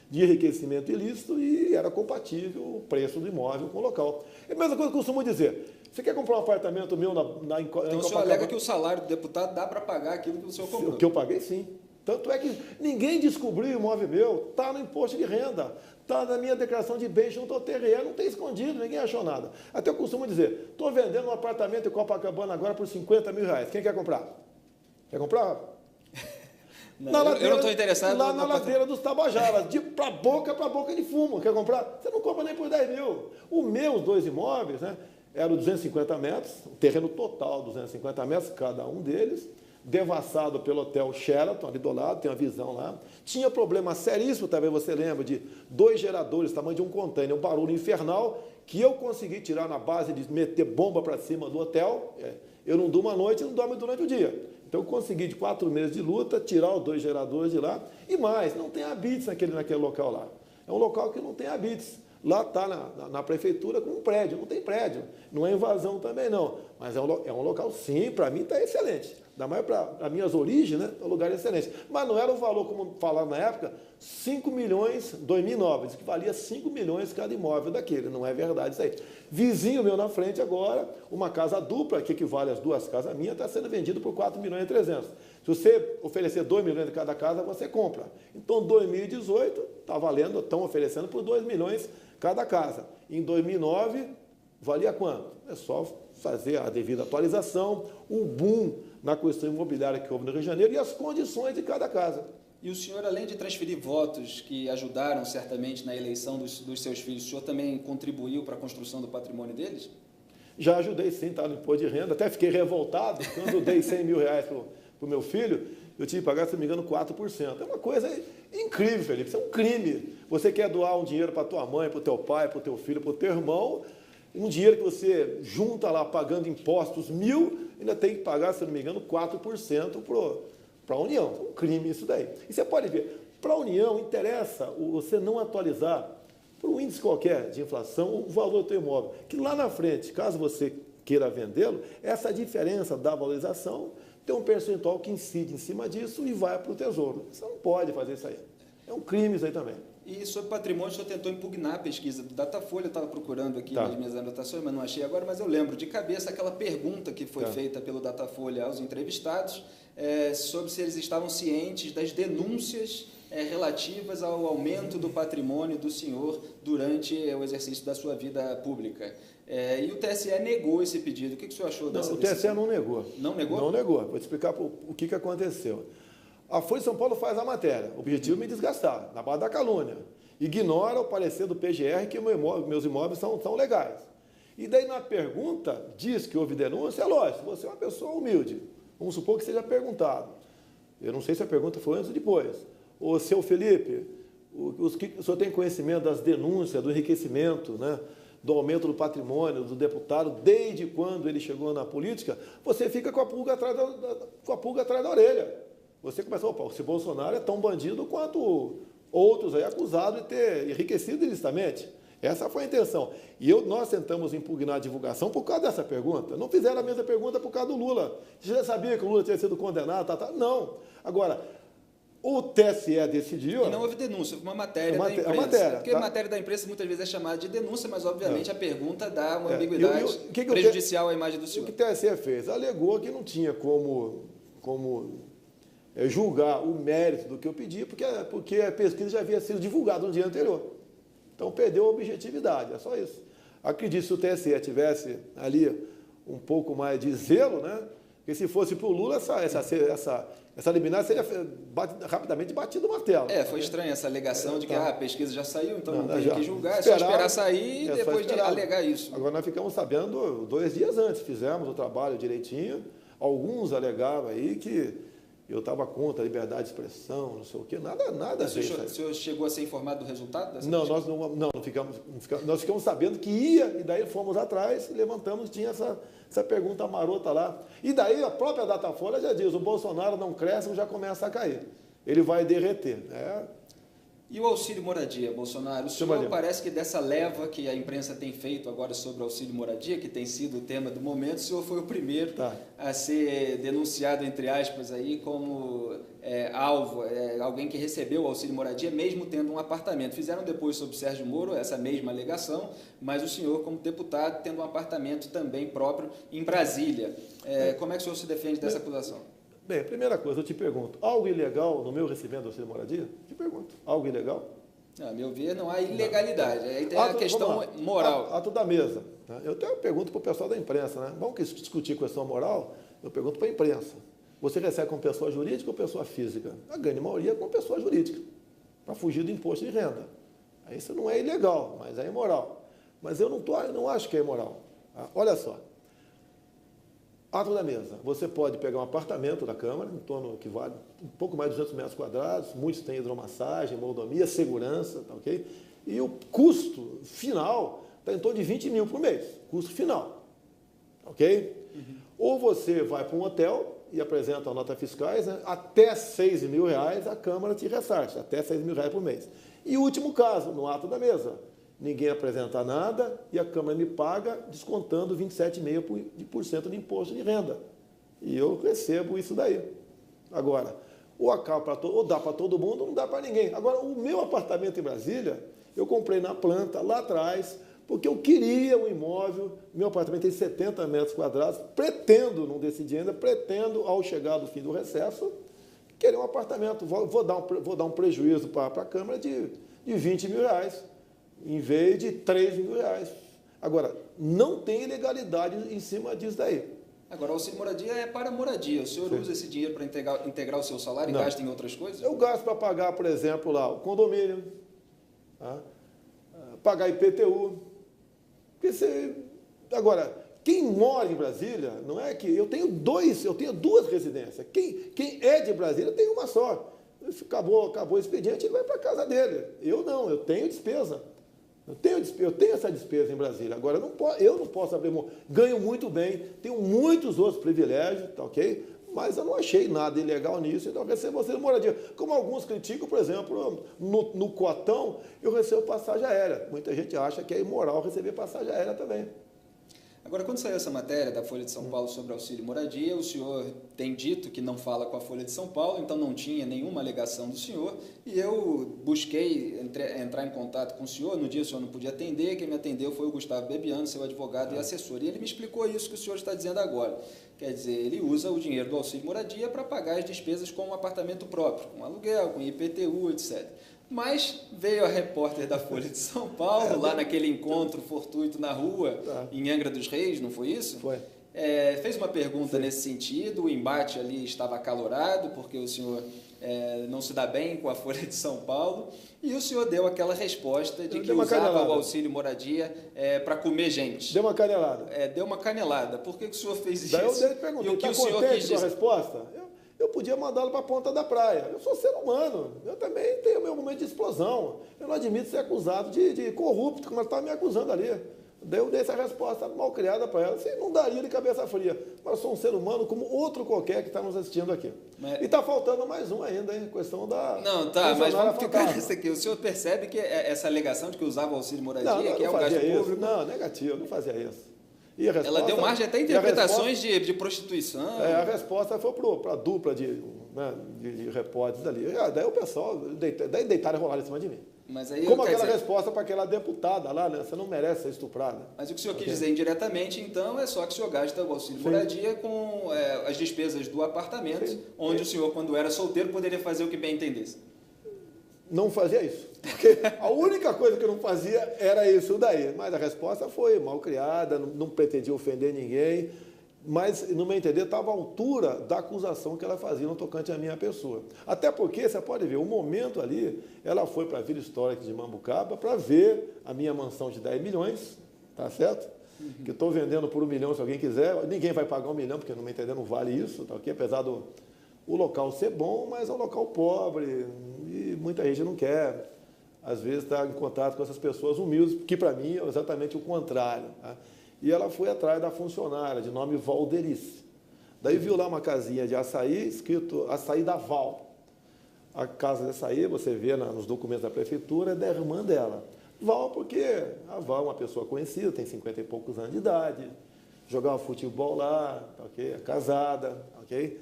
de enriquecimento ilícito e era compatível o preço do imóvel com o local. É a mesma coisa que eu costumo dizer. Você quer comprar um apartamento meu em Então o senhor alega que o salário do deputado dá para pagar aquilo que o senhor comprou? O que eu paguei, sim. Tanto é que ninguém descobriu o imóvel meu, está no imposto de renda, está na minha declaração de bens junto ao TRE, não tem escondido, ninguém achou nada. Até eu costumo dizer, estou vendendo um apartamento em Copacabana agora por 50 mil reais. Quem quer comprar? Quer comprar? Não, eu não estou interessado. Lá na ladeira dos Tabajaras, para boca de fumo. Quer comprar? Você não compra nem por 10 mil. Os meus 2 imóveis, né, eram 250 metros, o terreno total 250 metros, cada um deles, devassado pelo Hotel Sheraton, ali do lado, tem uma visão lá. Tinha problema seríssimo, talvez você lembre, de 2 geradores, tamanho de um container, um barulho infernal, que eu consegui tirar na base de meter bomba para cima do hotel. Eu não durmo à noite e não dormo durante o dia. Então, eu consegui, de 4 meses de luta, tirar os 2 geradores de lá. E mais, não tem habites naquele local lá. É um local que não tem habites. Lá está na prefeitura com um prédio, não tem prédio. Não é invasão também, não. Mas é um local, sim, para mim está excelente. Ainda mais para as minhas origens, né? É um lugar excelente. Mas não era o valor, como falaram na época, 5 milhões, 2009, que valia 5 milhões cada imóvel daquele. Não é verdade isso aí. Vizinho meu na frente agora, uma casa dupla, que equivale às 2 casas minhas, está sendo vendido por 4 milhões e 300. Se você oferecer 2 milhões de cada casa, você compra. Então, 2018, está valendo, estão oferecendo por 2 milhões cada casa. Em 2009, valia quanto? É só fazer a devida atualização, o boom na questão imobiliária que houve no Rio de Janeiro e as condições de cada casa. E o senhor, além de transferir votos que ajudaram certamente na eleição dos seus filhos, o senhor também contribuiu para a construção do patrimônio deles? Já ajudei sim, tá, no imposto de renda, até fiquei revoltado quando eu dei 100 mil reais para o meu filho, eu tive que pagar, se não me engano, 4%. É uma coisa incrível, Felipe, isso é um crime. Você quer doar um dinheiro para tua mãe, para o teu pai, para o teu filho, para o teu irmão, um dinheiro que você junta lá pagando impostos 1.000, ainda tem que pagar, se não me engano, 4% para a União. É um crime isso daí. E você pode ver, para a União interessa você não atualizar por um índice qualquer de inflação o valor do teu imóvel, que lá na frente, caso você queira vendê-lo, essa diferença da valorização tem um percentual que incide em cima disso e vai para o Tesouro. Você não pode fazer isso aí. É um crime isso aí também. E sobre patrimônio, o senhor tentou impugnar a pesquisa do Datafolha, eu estava procurando aqui nas minhas anotações, mas não achei agora, mas eu lembro de cabeça aquela pergunta que foi feita pelo Datafolha aos entrevistados, sobre se eles estavam cientes das denúncias relativas ao aumento do patrimônio do senhor durante o exercício da sua vida pública. E o TSE negou esse pedido. O que o senhor achou dessa decisão? O TSE não negou. Não negou? Não negou. Vou te explicar o que aconteceu. A Folha de São Paulo faz a matéria. O objetivo é me desgastar, na base da calúnia. Ignora o parecer do PGR que meus imóveis são legais. E daí na pergunta diz que houve denúncia, é lógico, você é uma pessoa humilde. Vamos supor que seja perguntado. Eu não sei se a pergunta foi antes ou depois. Ô, seu Felipe, o senhor tem conhecimento das denúncias, do enriquecimento, né, do aumento do patrimônio do deputado desde quando ele chegou na política? Você fica com a pulga atrás da orelha. Você começa, opa, se Bolsonaro é tão bandido quanto outros aí acusados de ter enriquecido ilicitamente. Essa foi a intenção. E nós tentamos impugnar a divulgação por causa dessa pergunta. Não fizeram a mesma pergunta por causa do Lula. Você já sabia que o Lula tinha sido condenado? Não. Agora, o TSE decidiu... E não houve denúncia, houve uma matéria da imprensa. Porque a matéria da imprensa muitas vezes é chamada de denúncia, mas obviamente a pergunta dá uma ambiguidade prejudicial à imagem do senhor. O que o TSE fez? Alegou que não tinha como julgar o mérito do que eu pedi, porque a pesquisa já havia sido divulgada no dia anterior. Então, perdeu a objetividade, é só isso. Acredito que se o TSE tivesse ali um pouco mais de zelo, né? Porque se fosse para o Lula, essa liminar seria rapidamente batido o martelo. Foi estranha essa alegação de que a pesquisa já saiu, então não tem que julgar, é só esperar sair e depois de alegar isso. Agora, nós ficamos sabendo 2 dias antes, fizemos o trabalho direitinho, alguns alegavam aí que eu estava contra a liberdade de expressão, não sei o quê, nada O senhor chegou a ser informado do resultado dessa Não, pesquisa? nós não ficamos, nós ficamos sabendo que ia, e daí fomos atrás, levantamos, tinha essa pergunta marota lá. E daí a própria Datafolha já diz, o Bolsonaro não cresce, já começa a cair. Ele vai derreter. E o auxílio moradia, Bolsonaro? O senhor parece que dessa leva que a imprensa tem feito agora sobre o auxílio moradia, que tem sido o tema do momento, o senhor foi o primeiro a ser denunciado, entre aspas, aí, como alvo, alguém que recebeu o auxílio moradia, mesmo tendo um apartamento. Fizeram depois sobre o Sérgio Moro essa mesma alegação, mas o senhor, como deputado, tendo um apartamento também próprio em Brasília. Como é que o senhor se defende dessa acusação? Bem, primeira coisa, eu te pergunto, algo ilegal no meu recebimento do auxílio moradia? Te pergunto, algo ilegal? A meu ver, não há ilegalidade. Aí tem a questão moral. Ato da mesa. Eu até pergunto para o pessoal da imprensa, né? Vamos discutir questão moral? Eu pergunto para a imprensa. Você recebe com pessoa jurídica ou pessoa física? A grande maioria é com pessoa jurídica, para fugir do imposto de renda. Aí isso não é ilegal, mas é imoral. Mas eu não acho que é imoral. Olha só. Ato da mesa. Você pode pegar um apartamento da Câmara, em torno que vale um pouco mais de 200 metros quadrados, muitos têm hidromassagem, mordomia, segurança, tá ok? E o custo final está em torno de 20 mil por mês, custo final, ok? Ou você vai para um hotel e apresenta notas fiscais, né? Até 6 mil reais a Câmara te ressarce, até 6 mil reais por mês. E último caso, no ato da mesa. Ninguém apresenta nada e a Câmara me paga descontando 27,5% de imposto de renda. E eu recebo isso daí. Agora, ou dá para todo mundo ou não dá para ninguém. Agora, o meu apartamento em Brasília, eu comprei na planta, lá atrás, porque eu queria um imóvel. Meu apartamento tem 70 metros quadrados. Pretendo, não decidi ainda, pretendo, ao chegar do fim do recesso, querer um apartamento. Vou dar um prejuízo para a Câmara de 20 mil reais. Em vez de 3 mil reais. Agora, não tem ilegalidade em cima disso daí. Agora, o auxílio moradia é para moradia. O senhor usa esse dinheiro para integrar o seu salário e gasta em outras coisas? Eu gasto para pagar, por exemplo, lá o condomínio, pagar IPTU. Agora, quem mora em Brasília, não é que... Eu tenho duas residências. Quem é de Brasília tem uma só. Acabou o expediente, ele vai para a casa dele. Eu não, eu tenho despesa. Eu tenho essa despesa em Brasília. Agora, eu não posso abrir mão. Ganho muito bem, tenho muitos outros privilégios, tá ok? Mas eu não achei nada ilegal nisso, então eu recebo auxílio moradia. Como alguns criticam, por exemplo, no Cotão, eu recebo passagem aérea. Muita gente acha que é imoral receber passagem aérea também. Agora, quando saiu essa matéria da Folha de São Paulo sobre auxílio moradia, o senhor tem dito que não fala com a Folha de São Paulo, então não tinha nenhuma alegação do senhor, e eu busquei entrar em contato com o senhor, no dia o senhor não podia atender, quem me atendeu foi o Gustavo Bebiano, seu advogado e assessor, e ele me explicou isso que o senhor está dizendo agora. Quer dizer, ele usa o dinheiro do auxílio moradia para pagar as despesas com um apartamento próprio, com aluguel, com IPTU, etc. Mas veio a repórter da Folha de São Paulo, lá naquele encontro fortuito na rua, em Angra dos Reis, não foi isso? Foi. Fez uma pergunta nesse sentido, o embate ali estava acalorado, porque o senhor não se dá bem com a Folha de São Paulo, e o senhor deu aquela resposta de que usava o auxílio moradia para comer gente. Deu uma canelada. Deu uma canelada. Por que o senhor fez isso? Daí eu perguntei, está contente com a resposta? Eu podia mandá-lo para a ponta da praia. Eu sou ser humano, eu também tenho meu momento de explosão. Eu não admito ser acusado de corrupto, como ela estava me acusando ali. Daí eu dei essa resposta mal criada para ela. Assim, não daria de cabeça fria. Mas eu sou um ser humano como outro qualquer que está nos assistindo aqui. E está faltando mais um ainda, hein? Questão da... Não, tá, mas vamos ficar nessa aqui. O senhor percebe que essa alegação de que usava o auxílio moradia, que é um gasto público... Não, negativo, eu não fazia isso. Ela deu margem até interpretações de prostituição. A resposta foi para a dupla de repórteres ali. Daí o pessoal deitaram e rolaram em cima de mim. Mas aí, como aquela resposta para aquela deputada lá, né? Você não merece ser estuprada. Mas o que o senhor quis dizer indiretamente, então, é só que o senhor gasta o auxílio moradia com as despesas do apartamento, onde o senhor, quando era solteiro, poderia fazer o que bem entendesse. Não fazia isso. Porque a única coisa que eu não fazia era isso daí. Mas a resposta foi mal criada, não pretendia ofender ninguém. Mas, no meu entender, estava à altura da acusação que ela fazia no tocante à minha pessoa. Até porque, você pode ver, o momento ali, ela foi para a Vila Histórica de Mambucaba para ver a minha mansão de 10 milhões, tá certo? Que estou vendendo por 1 milhão, se alguém quiser. Ninguém vai pagar 1 milhão, porque, no meu entender, não vale isso, tá ok? Apesar o local ser bom, mas é um local pobre e muita gente não quer, às vezes, estar em contato com essas pessoas humildes, que para mim é exatamente o contrário. Tá? E ela foi atrás da funcionária, de nome Valderice. Daí viu lá uma casinha de açaí, escrito Açaí da Val. A casa de açaí, você vê nos documentos da prefeitura, é da irmã dela. Val, porque a Val é uma pessoa conhecida, tem 50 e poucos anos de idade, jogava futebol lá, ok? É casada, ok?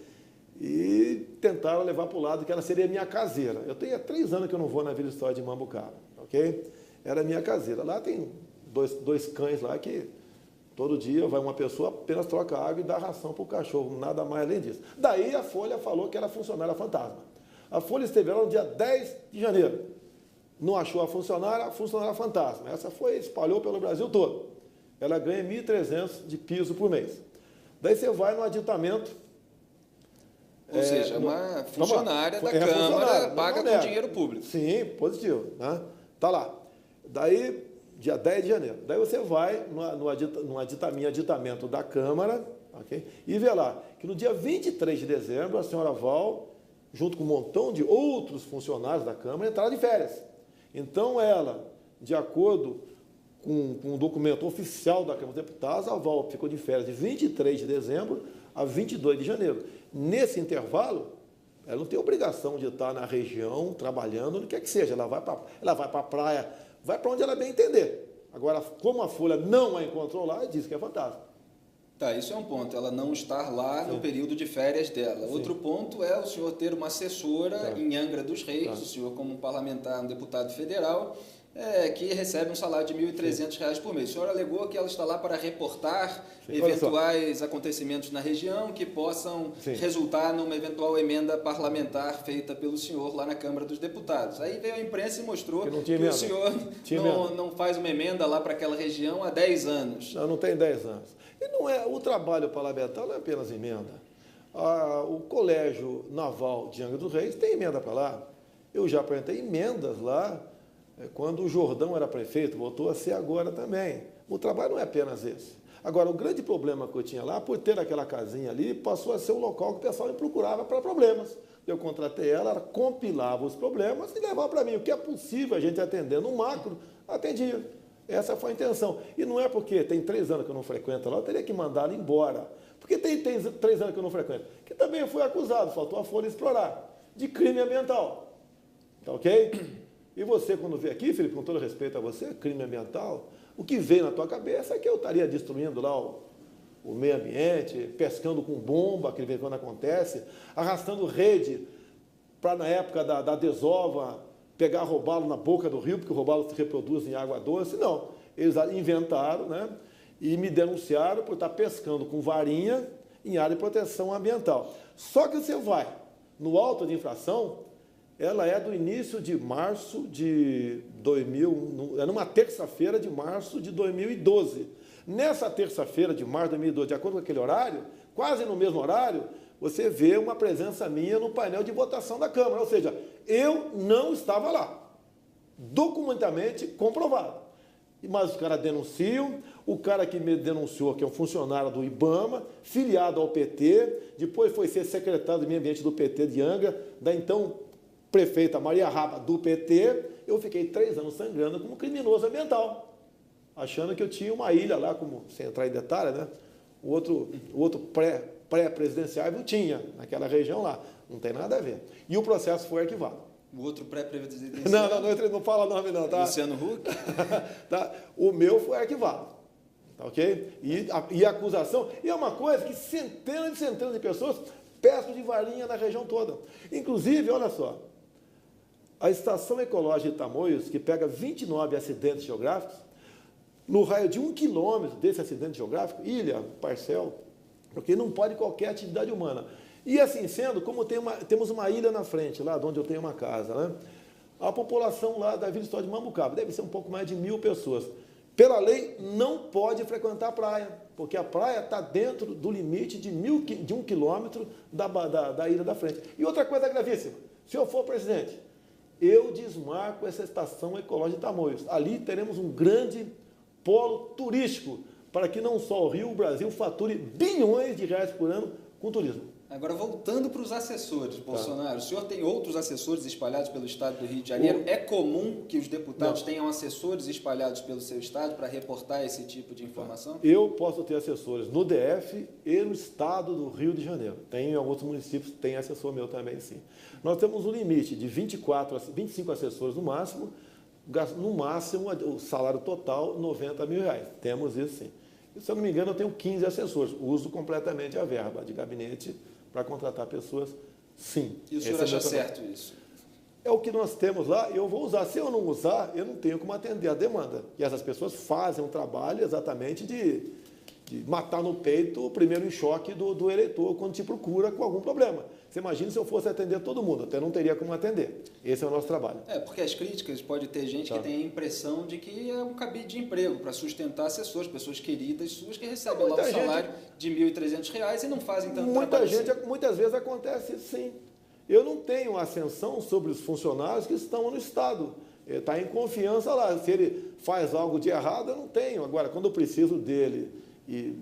E tentaram levar para o lado que ela seria minha caseira. Eu tenho há 3 anos que eu não vou na Vila História de Mambucaba, ok? Era minha caseira. Lá tem dois cães lá que todo dia vai uma pessoa, apenas troca água e dá ração para o cachorro, nada mais além disso. Daí a Folha falou que era funcionária fantasma. A Folha esteve lá no dia 10 de janeiro. Não achou a funcionária fantasma. Essa espalhou pelo Brasil todo. Ela ganha R$ 1.300 de piso por mês. Daí você vai no aditamento. Ou seja, uma funcionária da Câmara paga com dinheiro público. Sim, positivo. Né? Tá lá. Daí, dia 10 de janeiro. Daí você vai no aditamento da Câmara, okay? E vê lá que no dia 23 de dezembro, a senhora Val, junto com um montão de outros funcionários da Câmara, entraram de férias. Então, ela, de acordo com o documento oficial da Câmara dos Deputados, a Val ficou de férias de 23 de dezembro a 22 de janeiro. Nesse intervalo, ela não tem obrigação de estar na região, trabalhando, onde quer que seja. Ela vai para a praia, vai para onde ela bem entender. Agora, como a Folha não a encontrou lá, diz que é fantasma. Tá, isso é um ponto, ela não estar lá no período de férias dela. Sim. Outro ponto é o senhor ter uma assessora em Angra dos Reis, o senhor como parlamentar, um deputado federal, que recebe um salário de R$ 1.300 por mês. O senhor alegou que ela está lá para reportar eventuais acontecimentos na região que possam resultar numa eventual emenda parlamentar feita pelo senhor lá na Câmara dos Deputados. Aí veio a imprensa e mostrou que o senhor não faz uma emenda lá para aquela região há 10 anos. Não tem 10 anos. E não é, o trabalho parlamentar não é apenas emenda. O Colégio Naval de Angra dos Reis tem emenda para lá. Eu já apresentei emendas lá, quando o Jordão era prefeito, voltou a ser agora também. O trabalho não é apenas esse. Agora, o grande problema que eu tinha lá, por ter aquela casinha ali, passou a ser um local que o pessoal me procurava para problemas. Eu contratei ela compilava os problemas e levava para mim. O que é possível a gente atender no macro, atendia. Essa foi a intenção. E não é porque tem 3 anos que eu não frequento lá, eu teria que mandá-la embora. Porque tem 3 anos que eu não frequento. Que também foi acusado, faltou a Folha explorar, de crime ambiental. Tá ok? E você, quando vê aqui, Felipe, com todo respeito a você, crime ambiental, o que vem na tua cabeça é que eu estaria destruindo lá o meio ambiente, pescando com bomba, que de vez em quando acontece, arrastando rede para, na época da desova, pegar robalo na boca do rio, porque o robalo se reproduz em água doce. Não, eles inventaram, né, e me denunciaram por estar pescando com varinha em área de proteção ambiental. Só que você vai no auto de infração, ela é do início de março de 2000, é numa terça-feira de março de 2012. Nessa terça-feira de março de 2012, de acordo com aquele horário, quase no mesmo horário, você vê uma presença minha no painel de votação da Câmara. Ou seja, eu não estava lá. Documentalmente comprovado. Mas os caras denunciam, o cara que me denunciou, que é um funcionário do IBAMA, filiado ao PT, depois foi ser secretário do meio ambiente do PT de Angra, da então prefeita Maria Raba, do PT, eu fiquei 3 anos sangrando como criminoso ambiental, achando que eu tinha uma ilha lá, como, sem entrar em detalhe, né? O outro pré-presidencial eu tinha, naquela região lá, não tem nada a ver. E o processo foi arquivado. O outro pré-presidencial? Não fala nome não, tá? Luciano Huck? Tá? O meu foi arquivado, tá ok? E a acusação, e é uma coisa que centenas e centenas de pessoas pescam de varinha na região toda. Inclusive, olha só, a Estação Ecológica de Tamoios, que pega 29 acidentes geográficos, no raio de 1 quilômetro desse acidente geográfico, ilha, parcel, porque não pode qualquer atividade humana. E assim sendo, como temos uma ilha na frente, lá de onde eu tenho uma casa, né? A população lá da Vila História de Mambucaba deve ser um pouco mais de 1.000 pessoas. Pela lei, não pode frequentar a praia, porque a praia está dentro do limite de 1 quilômetro da ilha da frente. E outra coisa gravíssima, se eu for presidente, eu desmarco essa Estação Ecológica de Tamoios. Ali teremos um grande polo turístico, para que não só o Rio, o Brasil fature bilhões de reais por ano com turismo. Agora, voltando para os assessores, Bolsonaro, o senhor tem outros assessores espalhados pelo estado do Rio de Janeiro? É comum que os deputados tenham assessores espalhados pelo seu estado para reportar esse tipo de informação? Eu posso ter assessores no DF e no estado do Rio de Janeiro. Tem em alguns municípios, tem assessor meu também, sim. Nós temos um limite de 25 assessores no máximo, o salário total, R$90 mil. Temos isso, sim. E, se eu não me engano, eu tenho 15 assessores. Uso completamente a verba de gabinete para contratar pessoas, sim. E o senhor acha certo isso? É o que nós temos lá, eu vou usar. Se eu não usar, eu não tenho como atender a demanda. E essas pessoas fazem um trabalho exatamente de matar no peito o primeiro choque do eleitor quando te procura com algum problema. Você imagina se eu fosse atender todo mundo, até não teria como atender. Esse é o nosso trabalho. Porque as críticas, pode ter gente que tem a impressão de que é um cabide de emprego para sustentar assessores, pessoas queridas suas que recebem lá um salário de R$ 1.300 e não fazem tanto trabalho assim. Muitas vezes acontece isso, sim. Eu não tenho ascensão sobre os funcionários que estão no Estado. Ele está em confiança lá. Se ele faz algo de errado, eu não tenho. Agora, quando eu preciso dele e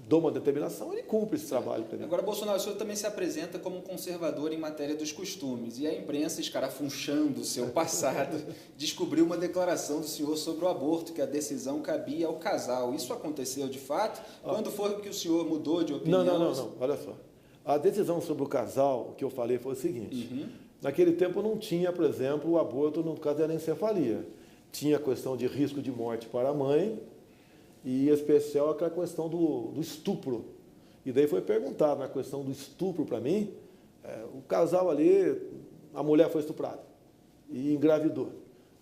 dou uma determinação, ele cumpre esse trabalho para mim. Agora, Bolsonaro, o senhor também se apresenta como um conservador em matéria dos costumes. E a imprensa, escarafunchando o seu passado, descobriu uma declaração do senhor sobre o aborto, que a decisão cabia ao casal. Isso aconteceu de fato? Quando foi que o senhor mudou de opinião? Não. Olha só. A decisão sobre o casal, o que eu falei foi o seguinte. Naquele tempo não tinha, por exemplo, o aborto no caso da anencefalia. Tinha a questão de risco de morte para a mãe, e em especial aquela questão do estupro. E daí foi perguntado na questão do estupro para mim, o casal ali, a mulher foi estuprada e engravidou.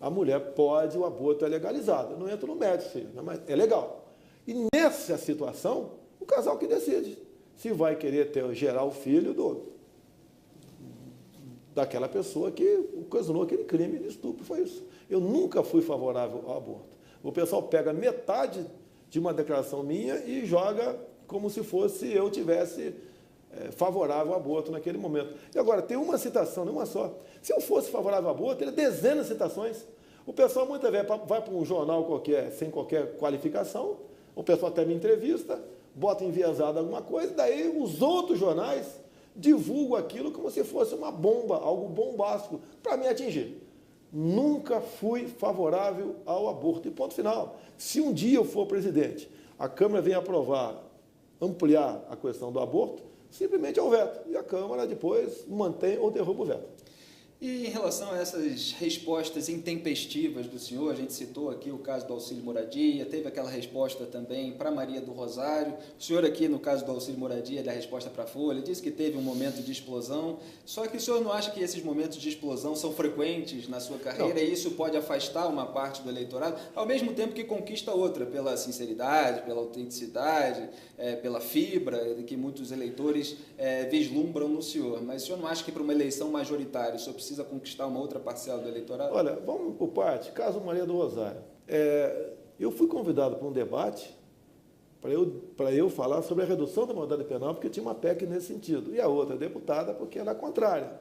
A mulher pode, o aborto é legalizado. Não entra no mérito, filho, mas é legal. E nessa situação, o casal que decide se vai querer gerar o filho daquela pessoa que ocasionou aquele crime de estupro. Foi isso. Eu nunca fui favorável ao aborto. O pessoal pega metade de uma declaração minha e joga como se fosse eu tivesse favorável ao aborto naquele momento. E agora, tem uma citação, não uma só. Se eu fosse favorável ao aborto, teria dezenas de citações. O pessoal muitas vezes vai para um jornal qualquer, sem qualquer qualificação, o pessoal até me entrevista, bota enviesado alguma coisa, daí os outros jornais divulgam aquilo como se fosse uma bomba, algo bombástico, para me atingir. Nunca fui favorável ao aborto. E ponto final. Se um dia eu for presidente, a Câmara vem aprovar, ampliar a questão do aborto, simplesmente é o veto. E a Câmara depois mantém ou derruba o veto. E em relação a essas respostas intempestivas do senhor, a gente citou aqui o caso do auxílio moradia, teve aquela resposta também para Maria do Rosário. O senhor aqui, no caso do auxílio moradia, da resposta para a Folha, disse que teve um momento de explosão. Só que o senhor não acha que esses momentos de explosão são frequentes na sua carreira e isso pode afastar uma parte do eleitorado, ao mesmo tempo que conquista outra, pela sinceridade, pela autenticidade, pela fibra que muitos eleitores vislumbram no senhor. Mas o senhor não acha que para uma eleição majoritária o senhor precisa conquistar uma outra parcela do eleitorado? Olha, vamos por parte. Caso Maria do Rosário. Eu fui convidado para um debate para eu falar sobre a redução da maioridade penal, porque tinha uma PEC nesse sentido. E a outra deputada, porque ela é contrária.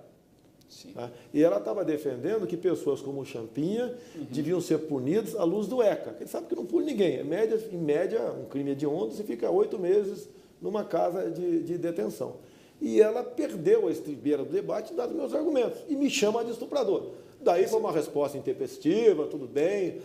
Sim. Tá? E ela estava defendendo que pessoas como o Champinha deviam ser punidas à luz do ECA. Ele sabe que não pune ninguém. Em média, um crime hediondo, você fica 8 meses numa casa de detenção. E ela perdeu a estribeira do debate, dado meus argumentos, e me chama de estuprador. Daí foi uma resposta intempestiva, tudo bem,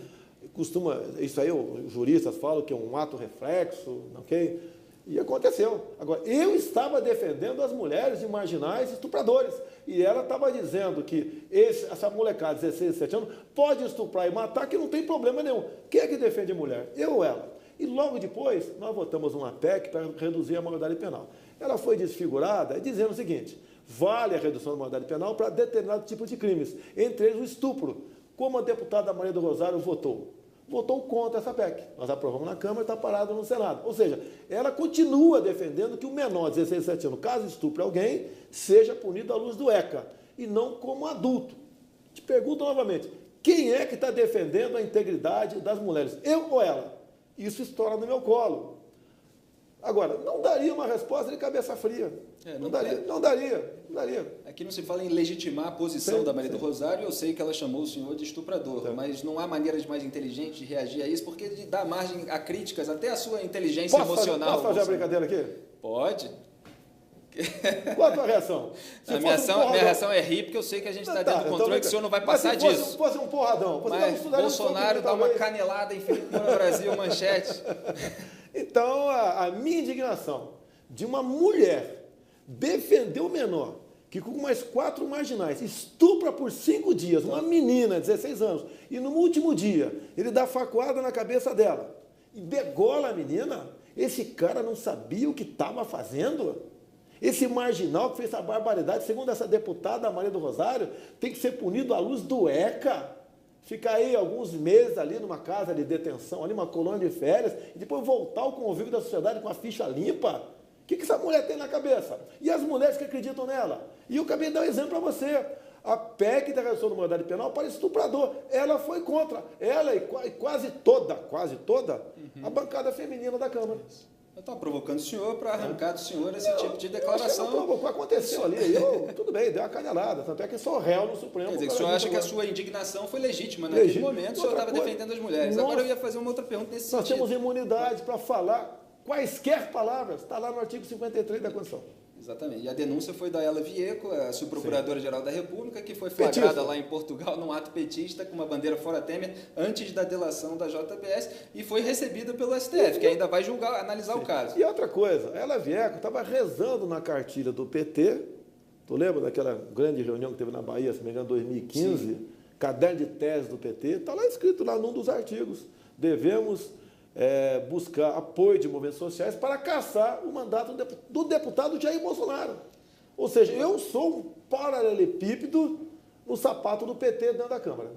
isso aí os juristas falam que é um ato reflexo, ok? E aconteceu. Agora, eu estava defendendo as mulheres e marginais estupradores, e ela estava dizendo que essa molecada de 16, 17 anos pode estuprar e matar, que não tem problema nenhum. Quem é que defende a mulher? Eu ou ela? E logo depois, nós votamos uma PEC para reduzir a maioridade penal. Ela foi desfigurada dizendo o seguinte: vale a redução da maioridade penal para determinado tipo de crimes, entre eles o estupro. Como a deputada Maria do Rosário votou contra essa PEC. Nós aprovamos na Câmara e está parado no Senado. Ou seja, ela continua defendendo que o menor de 16, 17 anos, caso estupre alguém, seja punido à luz do ECA, e não como adulto. Te pergunto novamente, quem é que está defendendo a integridade das mulheres? Eu ou ela? Isso estoura no meu colo. Agora, não daria uma resposta de cabeça fria. Não daria. Aqui não se fala em legitimar a posição da Maria do Rosário, eu sei que ela chamou o senhor de estuprador, mas não há maneiras mais inteligentes de reagir a isso, porque dá margem a críticas, até a sua inteligência emocional. Posso fazer a brincadeira aqui? Pode. Qual a tua reação? Minha reação é rir, porque eu sei que a gente está dentro do controle, que o senhor não vai passar disso. Se fosse um porradão, mas Bolsonaro dá uma canelada em Felipe Moura Brasil, manchete. Então, a minha indignação de uma mulher defender o menor, que com mais 4 marginais estupra por 5 dias uma menina de 16 anos, e no último dia ele dá facada na cabeça dela e degola a menina, esse cara não sabia o que estava fazendo? Esse marginal que fez essa barbaridade, segundo essa deputada Maria do Rosário, tem que ser punido à luz do ECA. Ficar aí alguns meses ali numa casa de detenção, ali uma colônia de férias, e depois voltar ao convívio da sociedade com a ficha limpa. O que essa mulher tem na cabeça? E as mulheres que acreditam nela? E eu acabei de dar um exemplo para você. A PEC da redução da moralidade penal para estuprador, ela foi contra. Ela e quase toda a bancada feminina da Câmara. Eu estava provocando o senhor para arrancar do senhor esse tipo de declaração. Não provocou, aconteceu ali. Tudo bem, deu uma canelada. Tanto é que sou réu no Supremo. Quer dizer, o senhor acha que a sua indignação foi legítima naquele momento, o senhor estava defendendo as mulheres. Agora eu ia fazer uma outra pergunta nesse sentido. Nós temos imunidade para falar quaisquer palavras. Está lá no artigo 53 da Constituição. Exatamente. E a denúncia foi da Ela Vieco, a subprocuradora-geral da República, que foi flagrada lá em Portugal num ato petista com uma bandeira fora Temer antes da delação da JBS e foi recebida pelo STF, que ainda vai julgar, analisar o caso. E outra coisa, a Ela Vieco estava rezando na cartilha do PT, tu lembra daquela grande reunião que teve na Bahia, se não me engano, em 2015, Sim. Caderno de tese do PT, está lá escrito lá num dos artigos, devemos buscar apoio de movimentos sociais para caçar o mandato do deputado Jair Bolsonaro. Ou seja, eu sou um paralelepípedo no sapato do PT dentro da Câmara.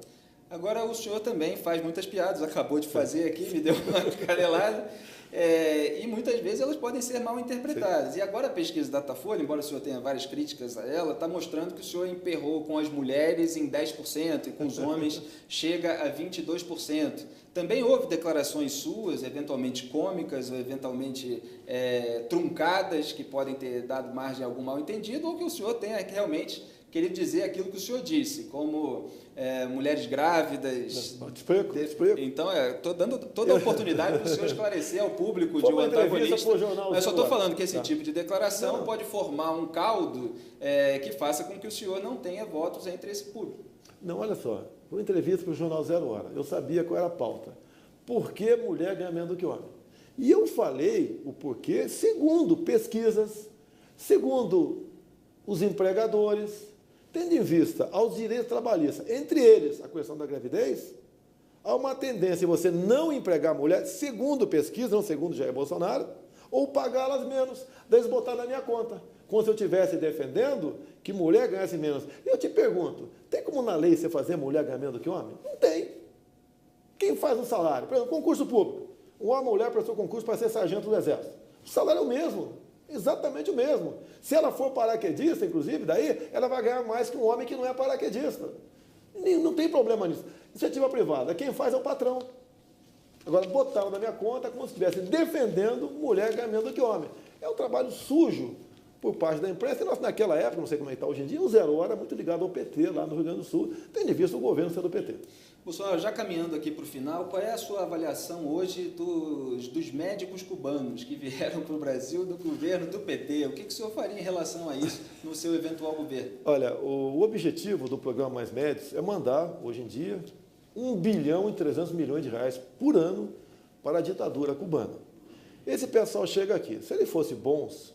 Agora, o senhor também faz muitas piadas, acabou de fazer aqui, me deu uma canelada, e muitas vezes elas podem ser mal interpretadas. Sim. E agora a pesquisa Datafolha, embora o senhor tenha várias críticas a ela, está mostrando que o senhor emperrou com as mulheres em 10% e com os homens chega a 22%. Também houve declarações suas, eventualmente cômicas ou eventualmente truncadas, que podem ter dado margem a algum mal-entendido, ou que o senhor tenha realmente querido dizer aquilo que o senhor disse, como mulheres grávidas. Te explico. Então, estou dando toda a oportunidade para o senhor esclarecer ao público de um antagonista. Mas só estou falando que esse tipo de declaração pode formar um caldo que faça com que o senhor não tenha votos entre esse público. Não, olha só. Uma entrevista para o Jornal 0 Hora. Eu sabia qual era a pauta. Por que mulher ganha menos do que homem? E eu falei o porquê segundo pesquisas, segundo os empregadores, tendo em vista aos direitos trabalhistas, entre eles a questão da gravidez, há uma tendência em você não empregar a mulher, segundo pesquisa, não segundo Jair Bolsonaro, ou pagá-las menos, daí botar na minha conta. Como se eu estivesse defendendo que mulher ganhasse menos. Eu te pergunto, tem como na lei você fazer mulher ganhar menos do que homem? Não tem. Quem faz um salário? Por exemplo, concurso público. Um homem ou mulher prestou concurso para ser sargento do Exército. O salário é o mesmo. Exatamente o mesmo. Se ela for paraquedista, inclusive, daí ela vai ganhar mais que um homem que não é paraquedista. Não tem problema nisso. Iniciativa privada, quem faz é o patrão. Agora, botaram na minha conta como se estivesse defendendo mulher ganhando menos do que homem. É um trabalho sujo por parte da imprensa. E nós, naquela época, não sei como é que está hoje em dia, o 0 Hora é muito ligado ao PT, lá no Rio Grande do Sul, tendo em vista o governo ser do PT. Bolsonaro, já caminhando aqui para o final, qual é a sua avaliação hoje dos médicos cubanos que vieram para o Brasil do governo do PT? O que o senhor faria em relação a isso no seu eventual governo? Olha, o objetivo do programa Mais Médicos é mandar, hoje em dia, 1 bilhão e 300 milhões de reais por ano para a ditadura cubana. Esse pessoal chega aqui. Se ele fosse bons,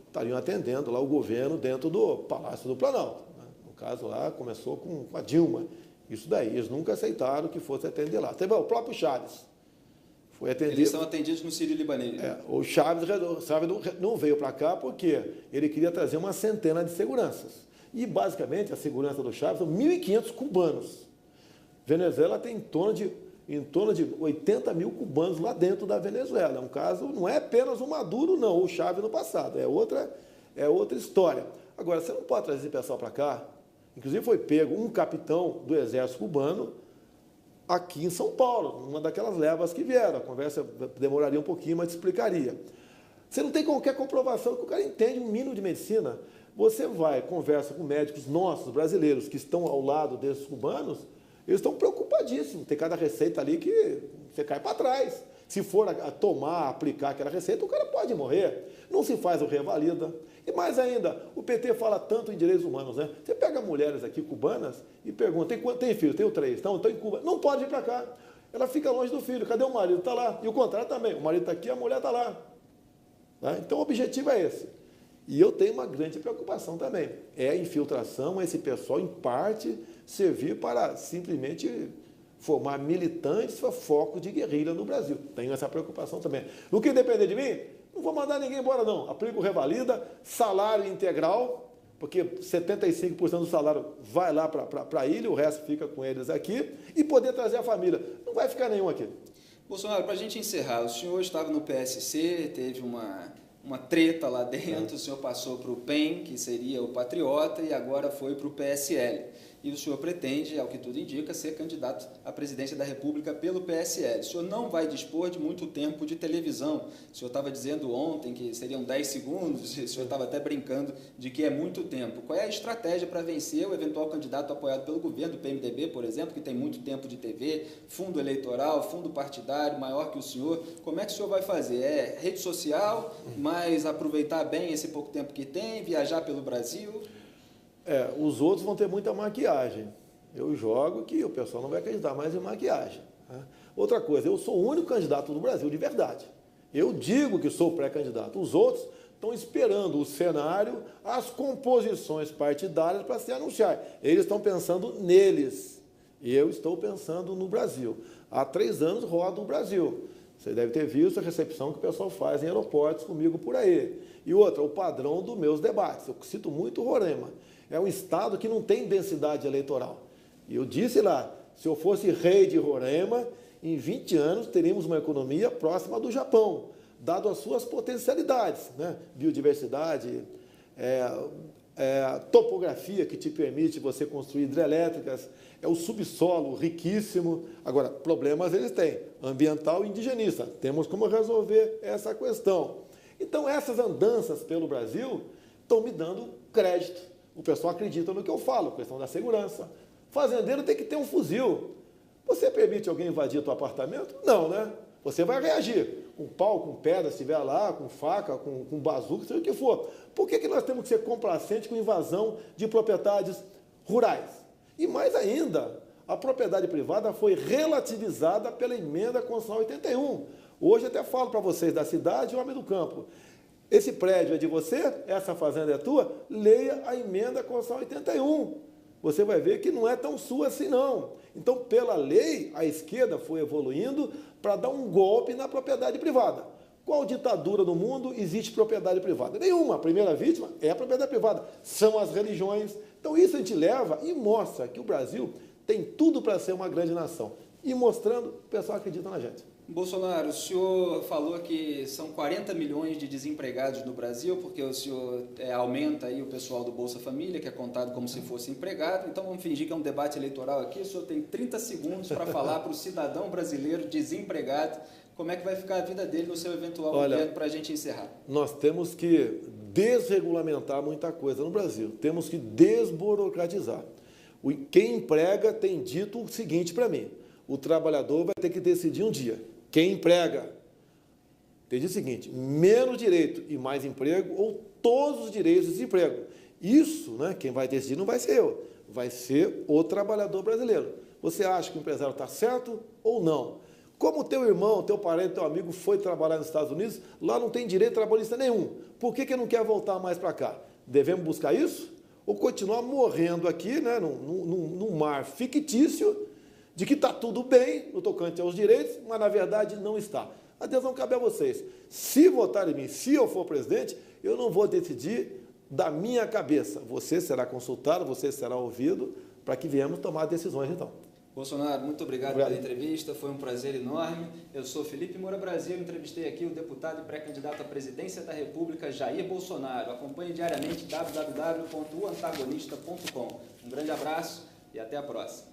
estariam atendendo lá o governo dentro do Palácio do Planalto. Né? No caso lá, começou com a Dilma. Isso daí, eles nunca aceitaram que fosse atender lá. Teve o próprio Chaves. Foi atendido. Eles são atendidos no Sírio-Libanês. O Chaves não veio para cá porque ele queria trazer uma centena de seguranças. E, basicamente, a segurança do Chaves são 1.500 cubanos. Venezuela tem em torno de 80 mil cubanos lá dentro da Venezuela. É um caso, não é apenas o Maduro, não, o Chávez no passado, é outra história. Agora, você não pode trazer esse pessoal para cá. Inclusive foi pego um capitão do exército cubano aqui em São Paulo, uma daquelas levas que vieram. A conversa demoraria um pouquinho, mas te explicaria. Você não tem qualquer comprovação que o cara entende um mínimo de medicina. Você vai, conversa com médicos nossos, brasileiros, que estão ao lado desses cubanos, eles estão preocupadíssimos. Tem cada receita ali que você cai para trás. Se for a tomar, aplicar aquela receita, o cara pode morrer. Não se faz o revalida. E mais ainda, o PT fala tanto em direitos humanos, né? Você pega mulheres aqui cubanas e pergunta, tem filho? Tenho 3, então estou em Cuba. Não pode vir para cá. Ela fica longe do filho. Cadê o marido? Está lá. E o contrário também. O marido está aqui, a mulher está lá. Tá? Então, o objetivo é esse. E eu tenho uma grande preocupação também. É a infiltração, esse pessoal, em parte, servir para simplesmente formar militantes para foco de guerrilha no Brasil. Tenho essa preocupação também. No que depender de mim, não vou mandar ninguém embora, não. Aplico revalida, salário integral, porque 75% do salário vai lá para a ilha, o resto fica com eles aqui, e poder trazer a família. Não vai ficar nenhum aqui. Bolsonaro, para a gente encerrar, o senhor estava no PSC, teve uma treta lá dentro, o senhor passou para o PEN, que seria o Patriota, e agora foi para o PSL. E o senhor pretende, ao que tudo indica, ser candidato à presidência da República pelo PSL. O senhor não vai dispor de muito tempo de televisão. O senhor estava dizendo ontem que seriam 10 segundos, o senhor estava até brincando de que é muito tempo. Qual é a estratégia para vencer o eventual candidato apoiado pelo governo, do PMDB, por exemplo, que tem muito tempo de TV, fundo eleitoral, fundo partidário, maior que o senhor? Como é que o senhor vai fazer? É rede social, mas aproveitar bem esse pouco tempo que tem, viajar pelo Brasil? Os outros vão ter muita maquiagem. Eu jogo que o pessoal não vai acreditar mais em maquiagem. Né? Outra coisa, eu sou o único candidato do Brasil de verdade. Eu digo que sou pré-candidato. Os outros estão esperando o cenário, as composições partidárias para se anunciar. Eles estão pensando neles. E eu estou pensando no Brasil. Há 3 anos rodo o Brasil. Você deve ter visto a recepção que o pessoal faz em aeroportos comigo por aí. E outra, o padrão dos meus debates. Eu cito muito Roraima. É um estado que não tem densidade eleitoral. E eu disse lá, se eu fosse rei de Roraima, em 20 anos teríamos uma economia próxima do Japão, dado as suas potencialidades, né? Biodiversidade, topografia que te permite você construir hidrelétricas, é o subsolo riquíssimo. Agora, problemas eles têm, ambiental e indigenista. Temos como resolver essa questão. Então, essas andanças pelo Brasil estão me dando crédito. O pessoal acredita no que eu falo, questão da segurança. Fazendeiro tem que ter um fuzil. Você permite alguém invadir o teu apartamento? Não, né? Você vai reagir. Com pau, com pedra, se estiver lá, com faca, com bazuca, seja o que for. Por que nós temos que ser complacentes com invasão de propriedades rurais? E mais ainda, a propriedade privada foi relativizada pela emenda constitucional 81. Hoje até falo para vocês da cidade e homem do campo. Esse prédio é de você, essa fazenda é tua, leia a emenda constitucional 81. Você vai ver que não é tão sua assim não. Então, pela lei, a esquerda foi evoluindo para dar um golpe na propriedade privada. Qual ditadura no mundo existe propriedade privada? Nenhuma. A primeira vítima é a propriedade privada. São as religiões. Então, isso a gente leva e mostra que o Brasil tem tudo para ser uma grande nação. E mostrando, o pessoal acredita na gente. Bolsonaro, o senhor falou que são 40 milhões de desempregados no Brasil, porque o senhor aumenta aí o pessoal do Bolsa Família, que é contado como se fosse empregado. Então vamos fingir que é um debate eleitoral aqui. O senhor tem 30 segundos para falar para o cidadão brasileiro desempregado como é que vai ficar a vida dele no seu eventual governo, para a gente encerrar. Nós temos que desregulamentar muita coisa no Brasil. Temos que desburocratizar. Quem emprega tem dito o seguinte para mim: o trabalhador vai ter que decidir um dia. Quem emprega tem dito o seguinte: menos direito e mais emprego, ou todos os direitos de desemprego. Isso, né, quem vai decidir não vai ser eu, vai ser o trabalhador brasileiro. Você acha que o empresário está certo ou não? Como teu irmão, teu parente, teu amigo foi trabalhar nos Estados Unidos, lá não tem direito trabalhista nenhum. Por que não quer voltar mais para cá? Devemos buscar isso? Ou continuar morrendo aqui, né, num mar fictício, de que está tudo bem no tocante aos direitos, mas na verdade não está. A decisão cabe a vocês. Se votarem em mim, se eu for presidente, eu não vou decidir da minha cabeça. Você será consultado, você será ouvido, para que viemos tomar decisões então. Bolsonaro, muito obrigado pela entrevista, foi um prazer enorme. Eu sou Felipe Moura Brasil, entrevistei aqui o deputado e pré-candidato à presidência da República, Jair Bolsonaro. Acompanhe diariamente www.oantagonista.com. Um grande abraço e até a próxima.